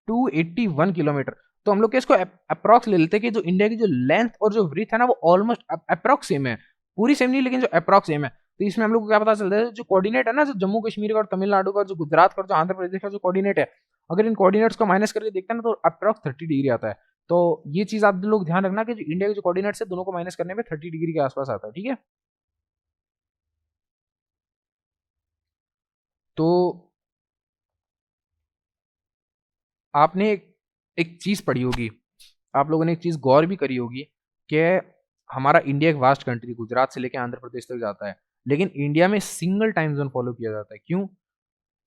281 किलोमीटर। तो हम लोग इसको अप्रॉक्स ले लेते हैं कि जो इंडिया की जो लेंथ और जो ब्रीथ है ना, वो ऑलमोस्ट अप्रॉक्स सेम है, पूरी सेम नहीं लेकिन जो अप्रॉक्स सेम है। तो इसमें हम लोग को क्या पता चलता है, जो कोऑर्डिनेट है ना, जो जम्मू कश्मीर का और तमिलनाडु का, जो गुजरात का और जो आंध्र प्रदेश का जो कोऑर्डिनेट है, अगर इन कोऑर्डिनेट्स को माइनस करके देखते हैं ना, तो अप्रॉक्स 30 डिग्री आता है। तो ये चीज आप लोग ध्यान रखना कि जो इंडिया के जो कोऑर्डिनेट्स है, दोनों को माइनस करने में 30 डिग्री के आसपास आता है, ठीक है। तो आपने एक चीज पढ़ी होगी, आप लोगों ने एक चीज गौर भी करी होगी कि हमारा इंडिया एक वास्ट कंट्री, गुजरात से लेकर आंध्र प्रदेश तक जाता है, लेकिन इंडिया में सिंगल टाइम जोन फॉलो किया जाता है। क्यों?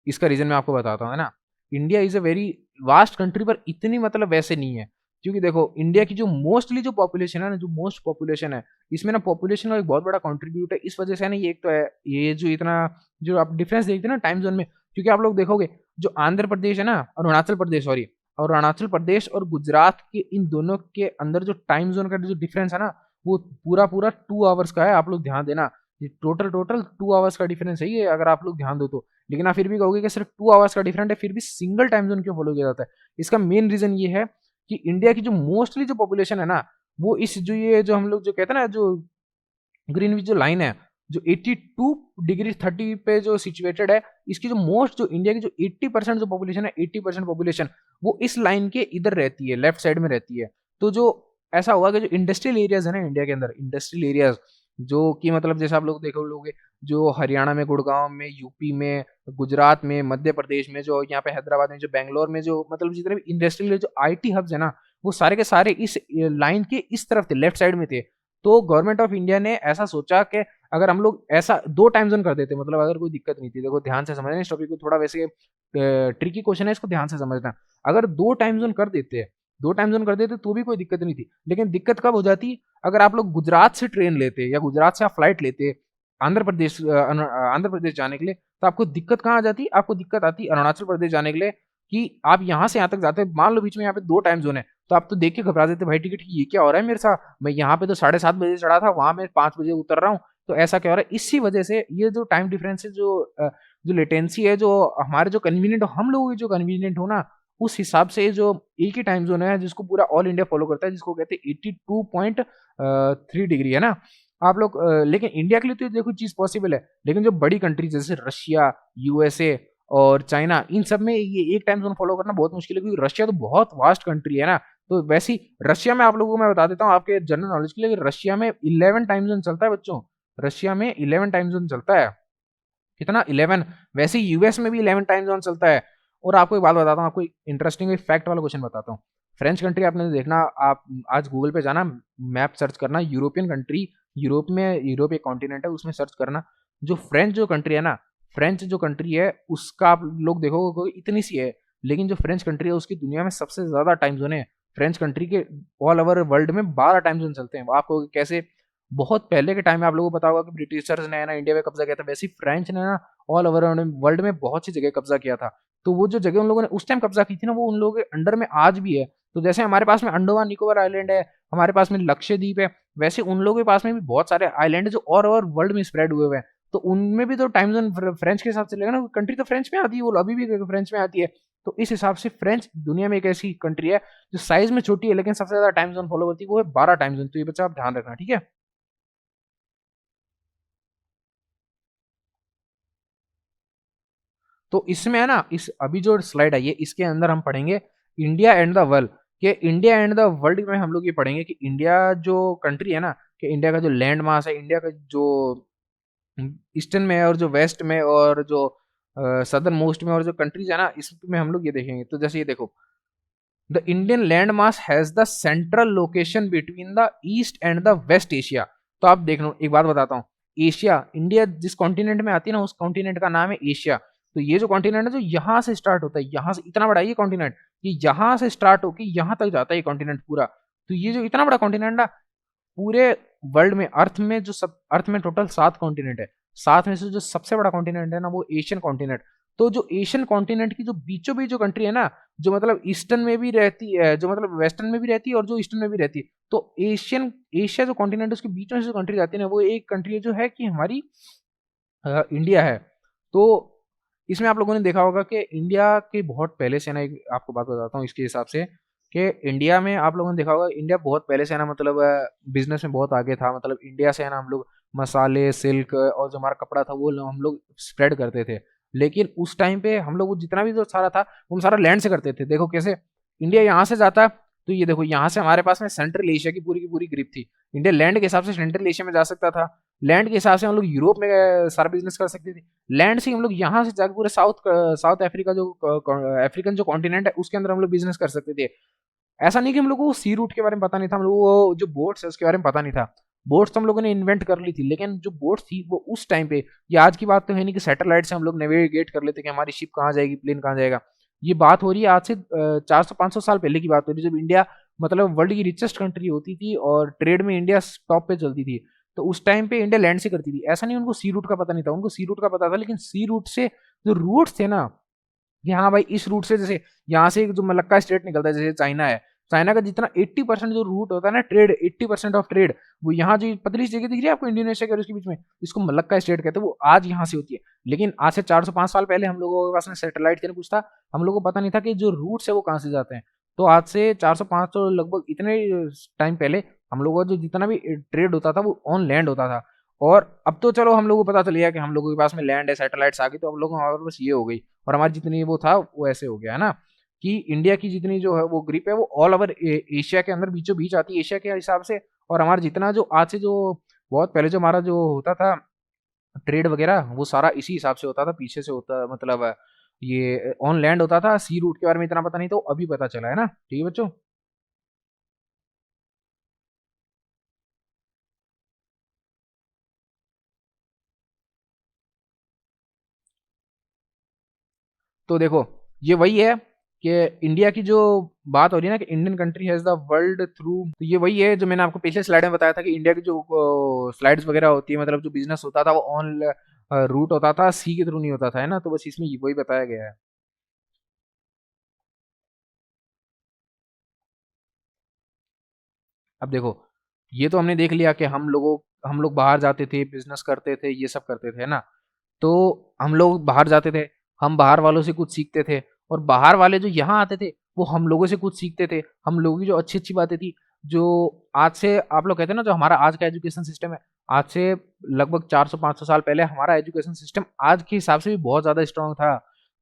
इसका रीजन मैं आपको बताता हूँ, है ना। India is a very vast country, पर इतनी मतलब वैसे नहीं है। क्योंकि देखो, इंडिया की जो मोस्टली जो पॉपुलेशन है ना, जो मोस्ट पॉपुलेशन है, इसमें ना पॉपुलेशन का एक बहुत बड़ा कंट्रीब्यूट है। इस वजह से है ना, ये एक तो है, ये जो इतना जो आप डिफरेंस देखते हैं ना टाइम जोन में, क्योंकि आप लोग देखोगे जो आंध्र प्रदेश है ना, अरुणाचल प्रदेश, सॉरी, और अरुणाचल प्रदेश और गुजरात के, इन दोनों के अंदर जो टाइम जोन का जो डिफरेंस है ना, वो पूरा पूरा 2 आवर्स का है। आप लोग ध्यान देना, ये टोटल टोटल 2 आवर्स का डिफरेंस है ये, अगर आप लोग ध्यान दो तो। लेकिन आप फिर भी कहोगे कि सिर्फ 2 आवर्स का डिफरेंट है, फिर भी सिंगल टाइम जोन क्यों फॉलो किया जाता है? इसका मेन रीजन ये है कि इंडिया की जो मोस्टली जो पॉपुलेशन है ना, वो इस जो ये जो हम लोग जो कहते हैं ना, जो ग्रीनविच जो लाइन है, जो 82 डिग्री 30 पे जो सिचुएटेड है, इसकी जो मोस्ट जो इंडिया की जो 80% जो पॉपुलेशन है, 80% पॉपुलेशन वो इस लाइन के इधर रहती है, लेफ्ट साइड में रहती है। तो जो ऐसा हुआ कि जो इंडस्ट्रियल एरियाज है ना इंडिया के अंदर, इंडस्ट्रियल एरियाज जो कि मतलब जैसे आप लोग देखो लोगे, जो हरियाणा में, गुड़गांव में, यूपी में, गुजरात में, मध्य प्रदेश में, जो यहाँ पे हैदराबाद में, जो बेंगलोर में, जो मतलब जितने भी इंडस्ट्रियल जो आईटी हब्स है ना, वो सारे के सारे इस लाइन के इस तरफ थे, लेफ्ट साइड में थे। तो गवर्नमेंट ऑफ इंडिया ने ऐसा सोचा कि अगर हम लोग ऐसा 2 टाइम जोन कर देते, मतलब अगर कोई दिक्कत नहीं थी, देखो ध्यान से समझना इस टॉपिक को, थोड़ा वैसे ट्रिकी क्वेश्चन है, इसको ध्यान से समझना। अगर 2 टाइम जोन कर देते, 2 टाइम जोन कर देते तो भी कोई दिक्कत नहीं थी, लेकिन दिक्कत कब हो जाती, अगर आप लोग गुजरात से ट्रेन लेते या गुजरात से आप फ्लाइट लेते आंध्र प्रदेश जाने के लिए, तो आपको दिक्कत कहाँ आ जाती, आपको दिक्कत आती अरुणाचल प्रदेश जाने के लिए। कि आप यहाँ से यहाँ तक जाते हैं, मान लो बीच में यहाँ पे 2 टाइम जोन है, तो आप तो देख के घबरा देते, भाई टिकट की ये क्या हो रहा है मेरे साथ, मैं यहाँ पे तो 7:30 बजे चढ़ा था, वहां मैं 5 बजे उतर रहा हूँ, तो ऐसा क्या हो रहा है। इसी वजह से ये जो टाइम डिफरेंस है, जो लेटेंसी है, जो हमारे जो कन्वीनियंट, हम लोगों की जो कन्वीनियंट हो ना, उस हिसाब से जो एक ही टाइम जोन है जिसको पूरा ऑल इंडिया फॉलो करता है, जिसको कहते हैं 82.3 डिग्री, है ना। आप लोग लेकिन इंडिया के लिए तो ये देखो चीज पॉसिबल है, लेकिन जो बड़ी कंट्री जैसे रशिया, यूएसए और चाइना, इन सब में ये एक टाइम जोन फॉलो करना बहुत मुश्किल है, क्योंकि रशिया तो बहुत वास्ट कंट्री है ना। तो वैसे ही रशिया में आप लोगों को मैं बता देता हूँ आपके जनरल नॉलेज के लिए, रशिया में 11 टाइम जोन चलता है बच्चों। रशिया में 11 टाइम जोन चलता है। कितना? 11। वैसे यूएस में भी 11 टाइम जोन चलता है। और आपको एक बात बताता हूँ, आपको एक इंटरेस्टिंग फैक्ट वाला क्वेश्चन बताता हूँ। फ्रेंच कंट्री आपने देखना, आप आज गूगल पे जाना, मैप सर्च करना, यूरोपियन कंट्री, यूरोप में, यूरोप एक कॉन्टिनेंट है, उसमें सर्च करना, जो फ्रेंच जो कंट्री है ना, फ्रेंच जो कंट्री है उसका आप लोग देखोगे इतनी सी है, लेकिन जो फ्रेंच कंट्री है उसकी दुनिया में सबसे ज्यादा टाइम जोन है। फ्रेंच कंट्री के ऑल ओवर वर्ल्ड में 12 टाइम जोन चलते हैं। आपको कैसे? बहुत पहले के टाइम में आप लोगों को पता होगा कि ब्रिटिशर्स ने ना इंडिया में कब्जा किया था, वैसे ही फ्रेंच ने ना ऑल ओवर वर्ल्ड में बहुत सी जगह कब्जा किया था। तो वो जो जगह उन लोगों ने उस टाइम कब्जा की थी ना, वो उन लोगों के अंडर में आज भी है। तो जैसे हमारे पास में अंडमान निकोबार आइलैंड है, हमारे पास में लक्षद्वीप है, वैसे उन लोगों के पास में भी बहुत सारे आइलैंड है जो और ओवर वर्ल्ड में स्प्रेड हुए हुए हैं। तो उनमें भी तो टाइम जोन फ्रेंच के हिसाब से लेगा ना, कंट्री तो फ्रेंच में आती है, वो अभी भी फ्रेंच में आती है। तो इस हिसाब से फ्रेंच दुनिया में एक ऐसी कंट्री है जो साइज में छोटी है, लेकिन सबसे ज्यादा टाइम जोन फॉलो करती है, वो है 12 टाइम जोन। तो ये बच्चा आप ध्यान रखना, ठीक है। तो इसमें है ना, इस अभी जो स्लाइड आई है इसके अंदर हम पढ़ेंगे इंडिया एंड द वर्ल्ड, कि इंडिया एंड द वर्ल्ड में हम लोग ये पढ़ेंगे कि इंडिया जो कंट्री है ना, कि इंडिया का जो लैंड मास है, इंडिया का जो ईस्टर्न में और जो वेस्ट में और जो सदर्न मोस्ट में और जो कंट्रीज है ना, इसमें हम लोग ये देखेंगे। तो जैसे ये देखो, the Indian land mass has the central location between the east and the west Asia. तो आप देख लो, एक बात बताता हूँ, एशिया, इंडिया जिस कॉन्टिनेंट में आती है ना, उस कॉन्टिनेंट का नाम है एशिया। तो ये जो कॉन्टिनेंट है, जो यहाँ से स्टार्ट होता है, यहाँ से इतना बड़ा ये कॉन्टिनेंट, ये यहाँ से स्टार्ट होकर यहाँ तक जाता है ये कॉन्टिनेंट पूरा। तो ये जो इतना बड़ा कॉन्टिनेंट है, पूरे वर्ल्ड में, अर्थ में जो सब, अर्थ में टोटल 7 कॉन्टिनेंट है, 7 में से जो सबसे बड़ा कॉन्टिनेंट है ना, वो एशियन कॉन्टिनेंट। तो जो एशियन कॉन्टिनेंट की जो बीचों बीच जो कंट्री है ना, जो मतलब ईस्टर्न में भी रहती है, जो मतलब वेस्टर्न में भी रहती है और जो ईस्टर्न में भी रहती है, तो एशिया जो कॉन्टिनेंट है, उसके बीच में जो कंट्री आती है ना, वो एक कंट्री जो है कि हमारी इंडिया है। तो इसमें आप लोगों ने देखा होगा कि इंडिया के बहुत पहले से ना, एक आपको बात बताता हूँ इसके हिसाब से, कि इंडिया में आप लोगों ने देखा होगा, इंडिया बहुत पहले से है ना, मतलब बिजनेस में बहुत आगे था। मतलब इंडिया से है ना, हम लोग मसाले, सिल्क और जो हमारा कपड़ा था वो हम लोग स्प्रेड करते थे। लेकिन उस टाइम पे हम लोग जितना भी जो सारा था, वो सारा लैंड से करते थे। देखो कैसे, इंडिया यहाँ से जाता, तो ये देखो यहाँ से हमारे पास में सेंट्रल एशिया की पूरी ग्रिप थी। इंडिया लैंड के हिसाब से सेंट्रल एशिया में जा सकता था, लैंड के हिसाब से हम लोग यूरोप में सारा बिजनेस कर सकते थे। लैंड से हम लोग यहाँ से जाकर पूरे साउथ अफ्रीका जो अफ्रीकन जो कॉन्टिनेंट है, उसके अंदर हम लोग बिजनेस कर सकते थे। ऐसा नहीं कि हम लोग को सी रूट के बारे में पता नहीं था, हम लोग को जो बोट्स है उसके बारे में पता नहीं था। बोट्स तो हम लोगों ने इन्वेंट कर ली थी, लेकिन जो बोट्स थी वो उस टाइम पे, ये आज की बात तो है नहीं कि सैटेलाइट से हम लोग नेविगेट कर लेते कि हमारी शिप कहाँ जाएगी, प्लेन कहाँ जाएगा। ये बात हो रही है आज से 400-500 साल पहले की बात हो रही है, जब इंडिया मतलब वर्ल्ड की रिचेस्ट कंट्री होती थी और ट्रेड में इंडिया टॉप पे चलती थी। तो उस टाइम पे इंडिया लैंड से करती थी। ऐसा नहीं उनको सी रूट का पता नहीं था, उनको सी रूट का पता था, लेकिन सी रूट से जो रूट्स थे ना, कि हाँ भाई इस रूट से, जैसे यहाँ से जो मलक्का स्टेट निकलता है, जैसे चाइना है, चाइना का जितना 80% जो रूट होता है ना, ट्रेड 80% ऑफ ट्रेड, वो यहाँ जो पतली सी जगह दिख रही है आपको इंडोनेशिया के और उसके बीच में, इसको मलक्का स्टेट कहते हैं, वो आज यहाँ से होती है। लेकिन आज से 405 साल पहले हम लोगों के पास में सैटेलाइट थे, कुछ था, हम लोगों को पता नहीं था कि जो रूट्स है वो कहाँ से जाते हैं। तो आज से 400-500 लगभग इतने टाइम पहले हम लोगों का जो जितना भी ट्रेड होता था वो ऑन लैंड होता था। और अब तो चलो हम लोगों को पता चल गया कि हम लोगों के पास में लैंड है, सैटेलाइट्स आ गई, तो हम लोगों हमारे पास ये हो गई, और हमारी जितनी वो था वो ऐसे हो गया है ना, कि इंडिया की जितनी जो है वो ग्रिप है वो ऑल ओवर एशिया के अंदर बीचों बीच आती है एशिया के हिसाब से। और हमारा जितना जो आज से जो बहुत पहले जो हमारा जो होता था ट्रेड वगैरह, वो सारा इसी हिसाब से होता था, पीछे से होता, मतलब ये ऑन लैंड होता था। सी रूट के बारे में इतना पता नहीं, तो अभी पता चला है ना। ठीक है बच्चों। तो देखो, ये वही है कि इंडिया की जो बात हो रही है ना, कि Indian country has the world through, तो ये वही है जो मैंने आपको पिछले स्लाइड में बताया था, कि इंडिया की जो स्लाइड्स वगैरह होती है, मतलब जो बिजनेस होता था वो ऑन रूट होता था, सी के थ्रू नहीं होता था, है ना। तो बस इसमें वही बताया गया है। अब देखो, ये तो हमने देख लिया कि हम लोग बाहर जाते थे, बिजनेस करते थे, ये सब करते थे, है ना। तो हम लोग बाहर जाते थे, हम बाहर वालों से कुछ सीखते थे, और बाहर वाले जो यहाँ आते थे वो हम लोगों से कुछ सीखते थे। हम लोगों की जो अच्छी अच्छी बातें थी, जो आज से आप लोग कहते हैं ना, जो हमारा आज का एजुकेशन सिस्टम है, आज से लगभग 400-500 साल पहले हमारा एजुकेशन सिस्टम आज के हिसाब से भी बहुत ज़्यादा स्ट्रांग था।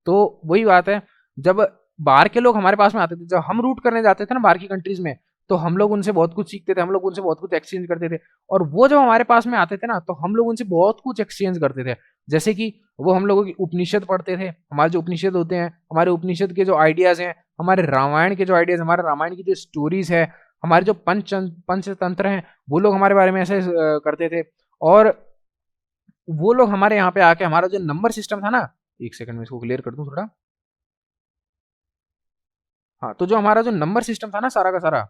तो वही बात है, जब बाहर के लोग हमारे पास में आते थे, जब हम रूट करने जाते थे ना बाहर की कंट्रीज में, तो हम लोग उनसे बहुत कुछ सीखते थे, हम लोग उनसे बहुत कुछ एक्सचेंज करते थे। और वो जब हमारे पास में आते थे ना, तो हम लोग उनसे बहुत कुछ एक्सचेंज करते थे। जैसे कि वो हम लोगों की उपनिषद पढ़ते थे, हमारे जो उपनिषद होते हैं, हमारे उपनिषद के जो आइडियाज हैं, हमारे रामायण के जो आइडियाज, हमारे रामायण की जो स्टोरीज है, हमारे जो पंचतंत्र हैं, वो लोग हमारे बारे में ऐसे करते थे। और वो लोग हमारे यहाँ पे आके हमारा जो नंबर सिस्टम था ना, एक सेकंड में इसको क्लियर कर दूं थोड़ा। हाँ, तो जो हमारा जो नंबर सिस्टम था ना, सारा का सारा,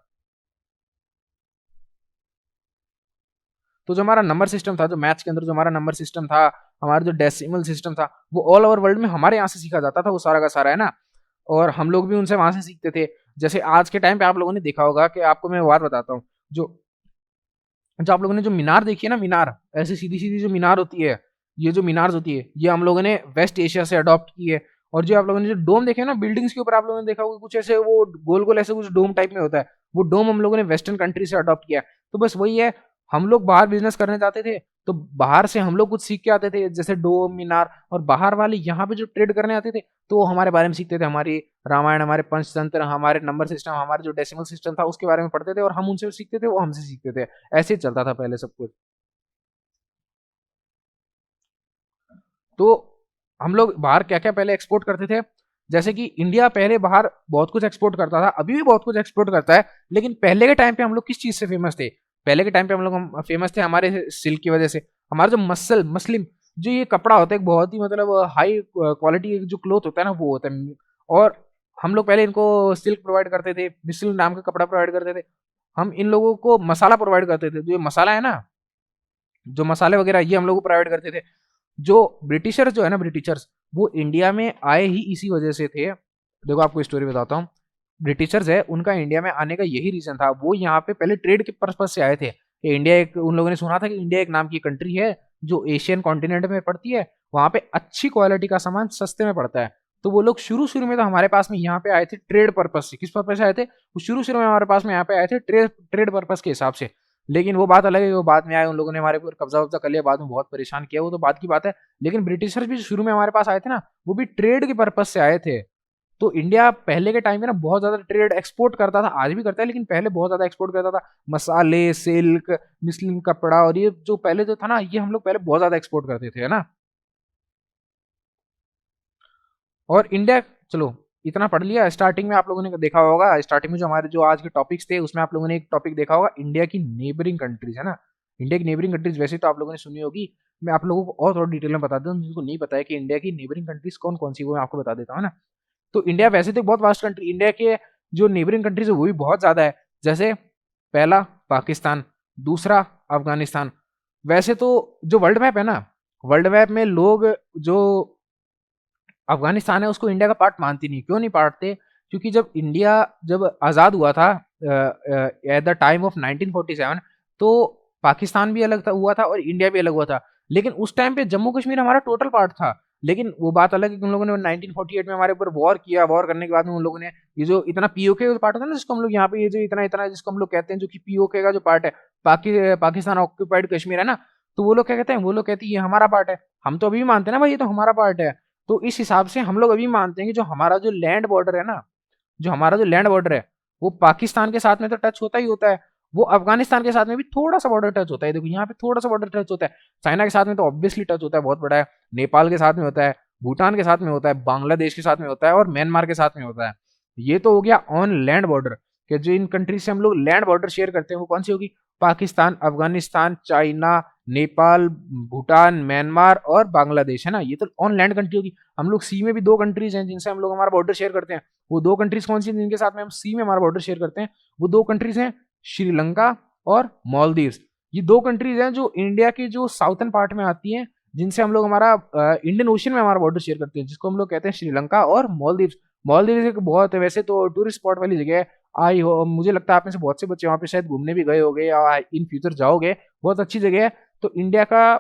तो जो हमारा नंबर सिस्टम था, जो मैथ्स के अंदर जो हमारा नंबर सिस्टम था, हमारा जो डेसिमल सिस्टम था, वो ऑल ओवर वर्ल्ड में हमारे यहाँ से सीखा जाता था, वो सारा का सारा, है ना। और हम लोग भी उनसे वहां से सीखते थे। जैसे आज के टाइम पे आप लोगों ने देखा होगा, कि आपको मैं बात बताता हूँ, जो जो आप लोगों ने जो मीनार देखी है ना, मीनार, ऐसी सीधी सीधी जो मीनार होती है, ये जो मीनार होती है, ये हम लोगों ने वेस्ट एशिया से अडॉप्ट की है। और जो आप लोगों ने जो डोम देखे ना बिल्डिंग्स के ऊपर, आप लोगों ने देखा होगा कुछ ऐसे वो गोल गोल ऐसे कुछ डोम टाइप में होता है, वो डोम हम लोगों ने वेस्टर्न कंट्री से अडॉप्ट किया है। तो बस वही है, हम लोग बाहर बिजनेस करने जाते थे, तो बाहर से हम लोग कुछ सीख के आते थे, जैसे डोम, मीनार, और बाहर वाले यहाँ पे जो ट्रेड करने आते थे, तो वो हमारे बारे में सीखते थे, हमारी रामायण, हमारे पंचतंत्र, हमारे नंबर सिस्टम, हमारे जो डेसिमल सिस्टम था उसके बारे में पढ़ते थे, और हम उनसे सीखते थे, वो हमसे सीखते थे। ऐसे ही चलता था पहले सब कुछ। तो हम लोग बाहर क्या-क्या पहले एक्सपोर्ट करते थे, जैसे कि इंडिया पहले बाहर बहुत कुछ एक्सपोर्ट करता था, अभी भी बहुत कुछ एक्सपोर्ट करता है, लेकिन पहले के टाइम पे हम लोग किस चीज़ से फेमस थे? पहले के टाइम पे हम लोग फेमस थे हमारे सिल्क की वजह से। हमारा जो मसलिन जो ये कपड़ा होता है, एक बहुत ही मतलब हाई क्वालिटी जो क्लॉथ होता है ना, वो होता है। और हम लोग पहले इनको सिल्क प्रोवाइड करते थे, मिस्र नाम का कपड़ा प्रोवाइड करते थे। हम इन लोगों को मसाला प्रोवाइड करते थे, जो ये मसाला है ना, जो मसाले वगैरह, ये हम लोग को प्रोवाइड करते थे। जो ब्रिटिशर्स जो है ना, ब्रिटिशर्स, वो इंडिया में आए ही इसी वजह से थे। देखो आपको स्टोरी बताता हूँ। ब्रिटिशर्स है, उनका इंडिया में आने का यही रीजन था। वो यहाँ पे पहले ट्रेड के पर्पज से आए थे कि इंडिया एक, उन लोगों ने सुना था कि इंडिया एक नाम की कंट्री है जो एशियन कॉन्टिनेंट में पड़ती है, वहां पे अच्छी क्वालिटी का सामान सस्ते में पड़ता है। तो वो लोग शुरू शुरू में तो हमारे पास में यहाँ पे आए थे ट्रेड पर्पज से। किस पर्पज से आए थे? वो शुरू शुरू में हमारे पास में यहाँ पे आए थे ट्रेड पर्पज के हिसाब से। लेकिन वो बात अलग है, वो बाद में आए, उन लोगों ने हमारे ऊपर कब्जा वब्जा कर लिया, बाद में बहुत परेशान किया, वो तो बात की बात है। लेकिन ब्रिटिशर्स भी शुरू में हमारे पास आए थे ना, वो भी ट्रेड के पर्पज से आए थे। तो इंडिया पहले के टाइम में ना बहुत ज्यादा ट्रेड एक्सपोर्ट करता था, आज भी करता है, लेकिन पहले बहुत ज्यादा एक्सपोर्ट करता था। मसाले, सिल्क, मुस्लिम कपड़ा, और ये जो पहले जो था ना, ये हम लोग पहले बहुत ज्यादा एक्सपोर्ट करते थे, है ना। और इंडिया, चलो इतना पढ़ लिया। स्टार्टिंग में आप लोगों ने देखा होगा, स्टार्टिंग में जो हमारे जो आज के टॉपिक्स थे, उसमें आप लोगों ने एक टॉपिक देखा होगा, इंडिया की नेबरिंग कंट्रीज, है ना। इंडिया की नेबरिंग कंट्रीज वैसे तो आप लोगों ने सुनी होगी। मैं आप लोगों को और थोड़ा डिटेल में बता दूं, जिनको नहीं पता है कि इंडिया की नेबरिंग कंट्रीज कौन कौन सी, वो मैं आपको बता देता हूँ ना। तो इंडिया वैसे तो बहुत वास्ट कंट्री, इंडिया के जो नेबरिंग कंट्रीज है वो भी बहुत ज्यादा है। जैसे पहला पाकिस्तान, दूसरा अफगानिस्तान। वैसे तो जो वर्ल्ड मैप है ना, वर्ल्ड मैप में लोग जो अफगानिस्तान है उसको इंडिया का पार्ट मानती नहीं। क्यों नहीं मानते? क्योंकि जब इंडिया जब आज़ाद हुआ था एट द टाइम ऑफ 1947, तो पाकिस्तान भी अलग था, हुआ था, और इंडिया भी अलग हुआ था। लेकिन उस टाइम पे जम्मू कश्मीर हमारा टोटल पार्ट था। लेकिन वो बात अलग है कि उन लोगों ने 1948 में हमारे ऊपर वॉर किया। वॉर करने के बाद में उन लोगों ने ये जो इतना पीओके पार्ट होता है ना, जिसको हम लोग यहाँ पे ये जो इतना इतना जिसको हम लोग कहते हैं, जो कि पीओके का जो पार्ट है, पाकिस्तान ऑक्यूपाइड कश्मीर है ना, तो वो लोग क्या कहते हैं? वो लोग कहते हैं ये हमारा पार्ट है। हम तो अभी भी मानते हैं ना भाई, ये तो हमारा पार्ट है। तो इस हिसाब से हम लोग अभी मानते हैं कि जो हमारा जो लैंड बॉर्डर है ना, जो हमारा जो लैंड बॉर्डर है, वो पाकिस्तान के साथ में तो टच होता ही होता है। वो अफगानिस्तान के साथ में भी थोड़ा सा बॉर्डर टच होता है। देखो यहाँ पे थोड़ा सा बॉर्डर टच होता है। चाइना के साथ में तो ऑब्वियसली टच होता है, बहुत बड़ा है। नेपाल के साथ में होता है, भूटान के साथ में होता है, बांग्लादेश के साथ में होता है, और म्यांमार के साथ में होता है। ये तो हो गया ऑन लैंड बॉर्डर, कि जो इन कंट्री से हम लोग लैंड बॉर्डर शेयर करते हैं वो कौन सी होगी? पाकिस्तान, अफगानिस्तान, चाइना, नेपाल, भूटान, म्यांमार और बांग्लादेश, है ना। ये तो ऑन लैंड कंट्री होगी। हम लोग सी में भी दो कंट्रीज हैं जिनसे हम लोग हमारा बॉर्डर शेयर करते हैं। वो दो कंट्रीज कौन सी हैं जिनके साथ में हम सी में हमारा बॉर्डर शेयर करते हैं? वो दो कंट्रीज हैं श्रीलंका और मालदीव्स। ये दो कंट्रीज हैं जो इंडिया के जो साउथर्न पार्ट में आती हैं, जिनसे हम लोग हमारा इंडियन ओशन में हमारा बॉर्डर शेयर करते हैं, जिसको हम लोग कहते हैं श्रीलंका और मालदीव्स। मालदीव्स एक बहुत वैसे तो टूरिस्ट स्पॉट वाली जगह है। आई हो, मुझे लगता है आप में से बहुत से बच्चे वहाँ पे शायद घूमने भी गए होंगे या इन फ्यूचर जाओगे। बहुत अच्छी जगह है। तो इंडिया का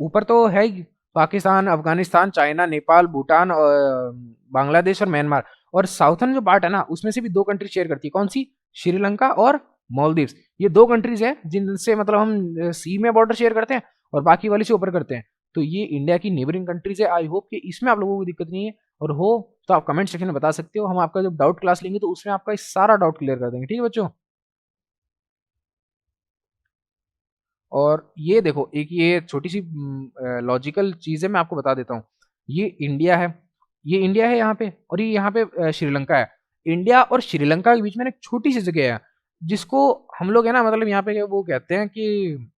ऊपर तो है ही पाकिस्तान, अफगानिस्तान, चाइना, नेपाल, भूटान और बांग्लादेश और म्यांमार। और साउथर्न जो पार्ट है ना, उसमें से भी दो कंट्री शेयर करती है। कौन सी? श्रीलंका और मालदीव्स। ये दो कंट्रीज हैं जिनसे मतलब हम सी में बॉर्डर शेयर करते हैं और बाकी वाली से ऊपर करते हैं। तो ये इंडिया की नेबरिंग कंट्रीज है। आई होप कि इसमें आप लोगों को दिक्कत नहीं है, और हो तो आप कमेंट सेक्शन में बता सकते हो। हम आपका जब डाउट क्लास लेंगे तो उसमें आपका सारा डाउट क्लियर कर देंगे। ठीक है बच्चों। और ये देखो, एक ये छोटी सी लॉजिकल चीज है, मैं आपको बता देता हूँ। ये इंडिया है, ये इंडिया है यहाँ पे, और ये यहाँ पे श्रीलंका है। इंडिया और श्रीलंका के बीच में ना एक छोटी सी जगह है, जिसको हम लोग है ना, मतलब यहाँ पे वो कहते हैं कि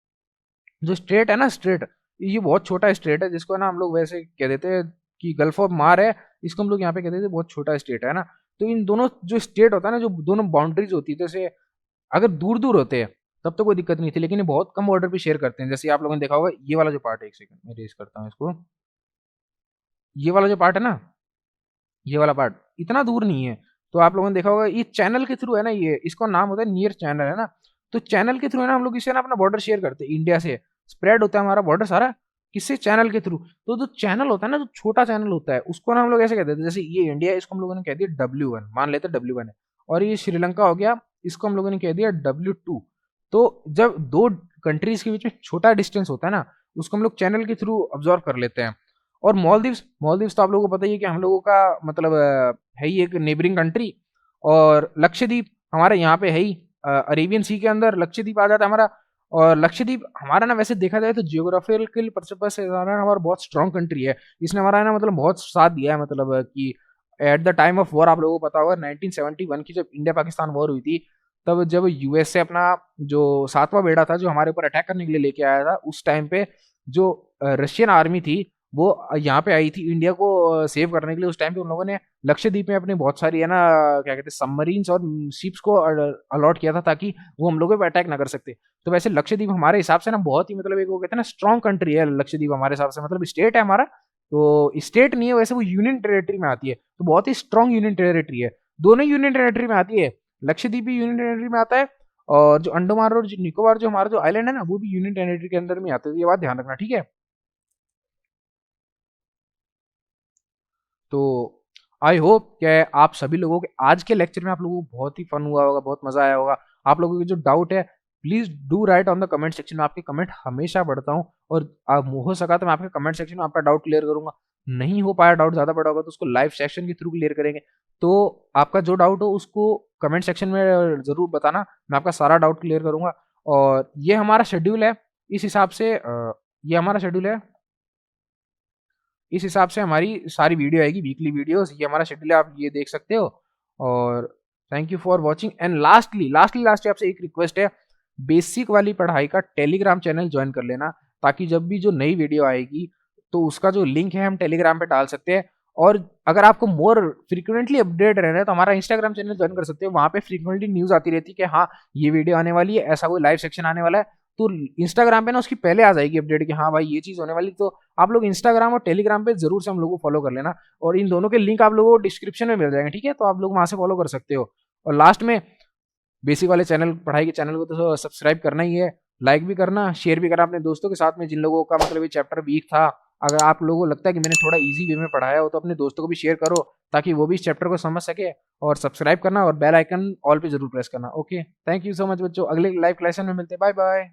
जो स्ट्रेट है ना, स्ट्रेट, ये बहुत छोटा स्ट्रेट है, जिसको ना हम लोग वैसे कह देते हैं कि गल्फ ऑफ मार है। इसको हम लोग यहाँ पे कहते थे, बहुत छोटा स्टेट है ना। तो इन दोनों जो स्टेट होता है ना, जो दोनों बाउंड्रीज होती है, जैसे अगर दूर दूर होते हैं तब तो कोई दिक्कत नहीं थी, लेकिन ये बहुत कम बॉर्डर पे शेयर करते हैं। जैसे आप लोगों ने देखा होगा, ये वाला जो पार्ट है, एक सेकंड मैं रेस करता हूँ इसको। ये वाला जो पार्ट है ना, ये वाला पार्ट इतना दूर नहीं है। तो आप लोगों ने देखा होगा, ये चैनल के थ्रू है ना, ये इसको नाम होता है नियर चैनल, है ना। तो चैनल के थ्रू है ना, हम लोग इसे ना अपना बॉर्डर शेयर करते हैं इंडिया से। स्प्रेड होता है हमारा बॉर्डर सारा किससे? चैनल के थ्रू। तो जो चैनल होता है ना, जो छोटा चैनल होता है, उसको ना हम लोग ऐसे कहते हैं, जैसे ये इंडिया है, इसको हम लोगों ने कह दिया W1, मान लेते W1 है। और ये श्रीलंका हो गया, इसको हम लोगों ने कह दिया W2। तो जब दो कंट्रीज के बीच में छोटा डिस्टेंस होता है ना, उसको हम लोग चैनल के थ्रू ऑब्जर्व कर लेते हैं। और मालदीव्स मालदीव्स तो आप लोगों को पता ही है कि हम लोगों का मतलब है ही एक नेबरिंग कंट्री। और लक्षद्वीप हमारे यहाँ पे है ही, अरेबियन सी के अंदर लक्षद्वीप आ जाता है हमारा। और लक्षद्वीप हमारा ना वैसे देखा जाए तो जियोग्राफिकल पर्पज से हमारा बहुत स्ट्रॉन्ग कंट्री है। इसने हमारा ना मतलब बहुत साथ दिया है, मतलब कि at the time of war, आप लोगों को पता होगा 1971 की जब इंडिया पाकिस्तान वॉर हुई थी, तब जब यूएसए अपना जो सातवां बेड़ा था जो हमारे ऊपर अटैक करने के लिए लेके आया था, उस टाइम पे जो रशियन आर्मी थी वो यहाँ पे आई थी इंडिया को सेव करने के लिए। उस टाइम पे उन लोगों ने लक्षद्वीप में अपनी बहुत सारी है ना क्या कहते हैं सबमरीन्स और शिप्स को अलॉट किया था, ताकि वो हम लोगों पे अटैक ना कर सकते। तो वैसे लक्षद्वीप हमारे हिसाब से ना बहुत ही मतलब एक वो कहते हैं ना स्ट्रॉन्ग कंट्री है लक्षद्वीप हमारे हिसाब से, मतलब स्टेट है हमारा, तो स्टेट नहीं है वैसे, वो यूनियन टेरिटरी में आती है, तो बहुत ही स्ट्रॉन्ग यूनियन टेरिटरी है। दोनों यूनियन टेरिटरी में आती है, लक्षद्वीप भी यूनियन टेरिटरी में आता है, और जो अंडमान और जो निकोबार जो हमारा जो आइलैंड है ना वो भी यूनियन टेरिटरी के अंदर में आते हैं। तो ये बात ध्यान रखना, ठीक है। तो आई होप कि आप सभी लोगों के आज के लेक्चर में आप लोगों को बहुत ही फन हुआ होगा, बहुत मजा आया होगा। आप लोगों के जो डाउट है please do right on the comment section में, आपके कमेंट हमेशा पढ़ता हूँ, और हो सका तो मैं आपके कमेंट सेक्शन में आपका डाउट क्लियर करूंगा। नहीं हो पाया, डाउट ज्यादा बड़ा होगा तो उसको लाइव सेक्शन के थ्रू क्लियर करेंगे। तो आपका जो डाउट हो उसको कमेंट सेक्शन में जरूर बताना, मैं आपका सारा डाउट क्लियर करूंगा। और ये हमारा शेड्यूल है, इस हिसाब से ये हमारा शेड्यूल है, इस हिसाब से हमारी सारी वीडियो आएगी, वीकली वीडियोस, ये हमारा शेड्यूल है, आप ये देख सकते हो। और thank you for watching. And last आपसे एक रिक्वेस्ट है, बेसिक वाली पढ़ाई का टेलीग्राम चैनल ज्वाइन कर लेना, ताकि जब भी जो नई वीडियो आएगी तो उसका जो लिंक है हम टेलीग्राम पे डाल सकते हैं। और अगर आपको मोर फ्रिक्वेंटली अपडेट रहना है तो हमारा इंस्टाग्राम चैनल ज्वाइन कर सकते हो, वहां पे फ्रिक्वेंटली न्यूज आती रहती है कि हाँ ये वीडियो आने वाली है, ऐसा कोई लाइव सेक्शन आने वाला है, तो इंस्टाग्राम पे ना उसकी पहले आ जाएगी अपडेट कि हाँ भाई ये चीज होने वाली। तो आप लोग इंस्टाग्राम और टेलीग्राम पे जरूर से हम लोग को फॉलो कर लेना, और इन दोनों के लिंक आप लोगों को डिस्क्रिप्शन में मिल जाएंगे, ठीक है, तो आप लोग वहां से फॉलो कर सकते हो। और लास्ट में बेसिक वाले चैनल पढ़ाई के चैनल को तो सब्सक्राइब करना ही है, लाइक भी करना, शेयर भी करना अपने दोस्तों के साथ में जिन लोगों का मतलब ये चैप्टर वीक था। अगर आप लोगों को लगता है कि मैंने थोड़ा इजी वे में पढ़ाया हो तो अपने दोस्तों को भी शेयर करो, ताकि वो भी इस चैप्टर को समझ सके। और सब्सक्राइब करना और बेल आइकन ऑल पे जरूर प्रेस करना। Okay, thank you so much बच्चों, अगले लाइव क्लास में मिलते हैं, बाय बाय।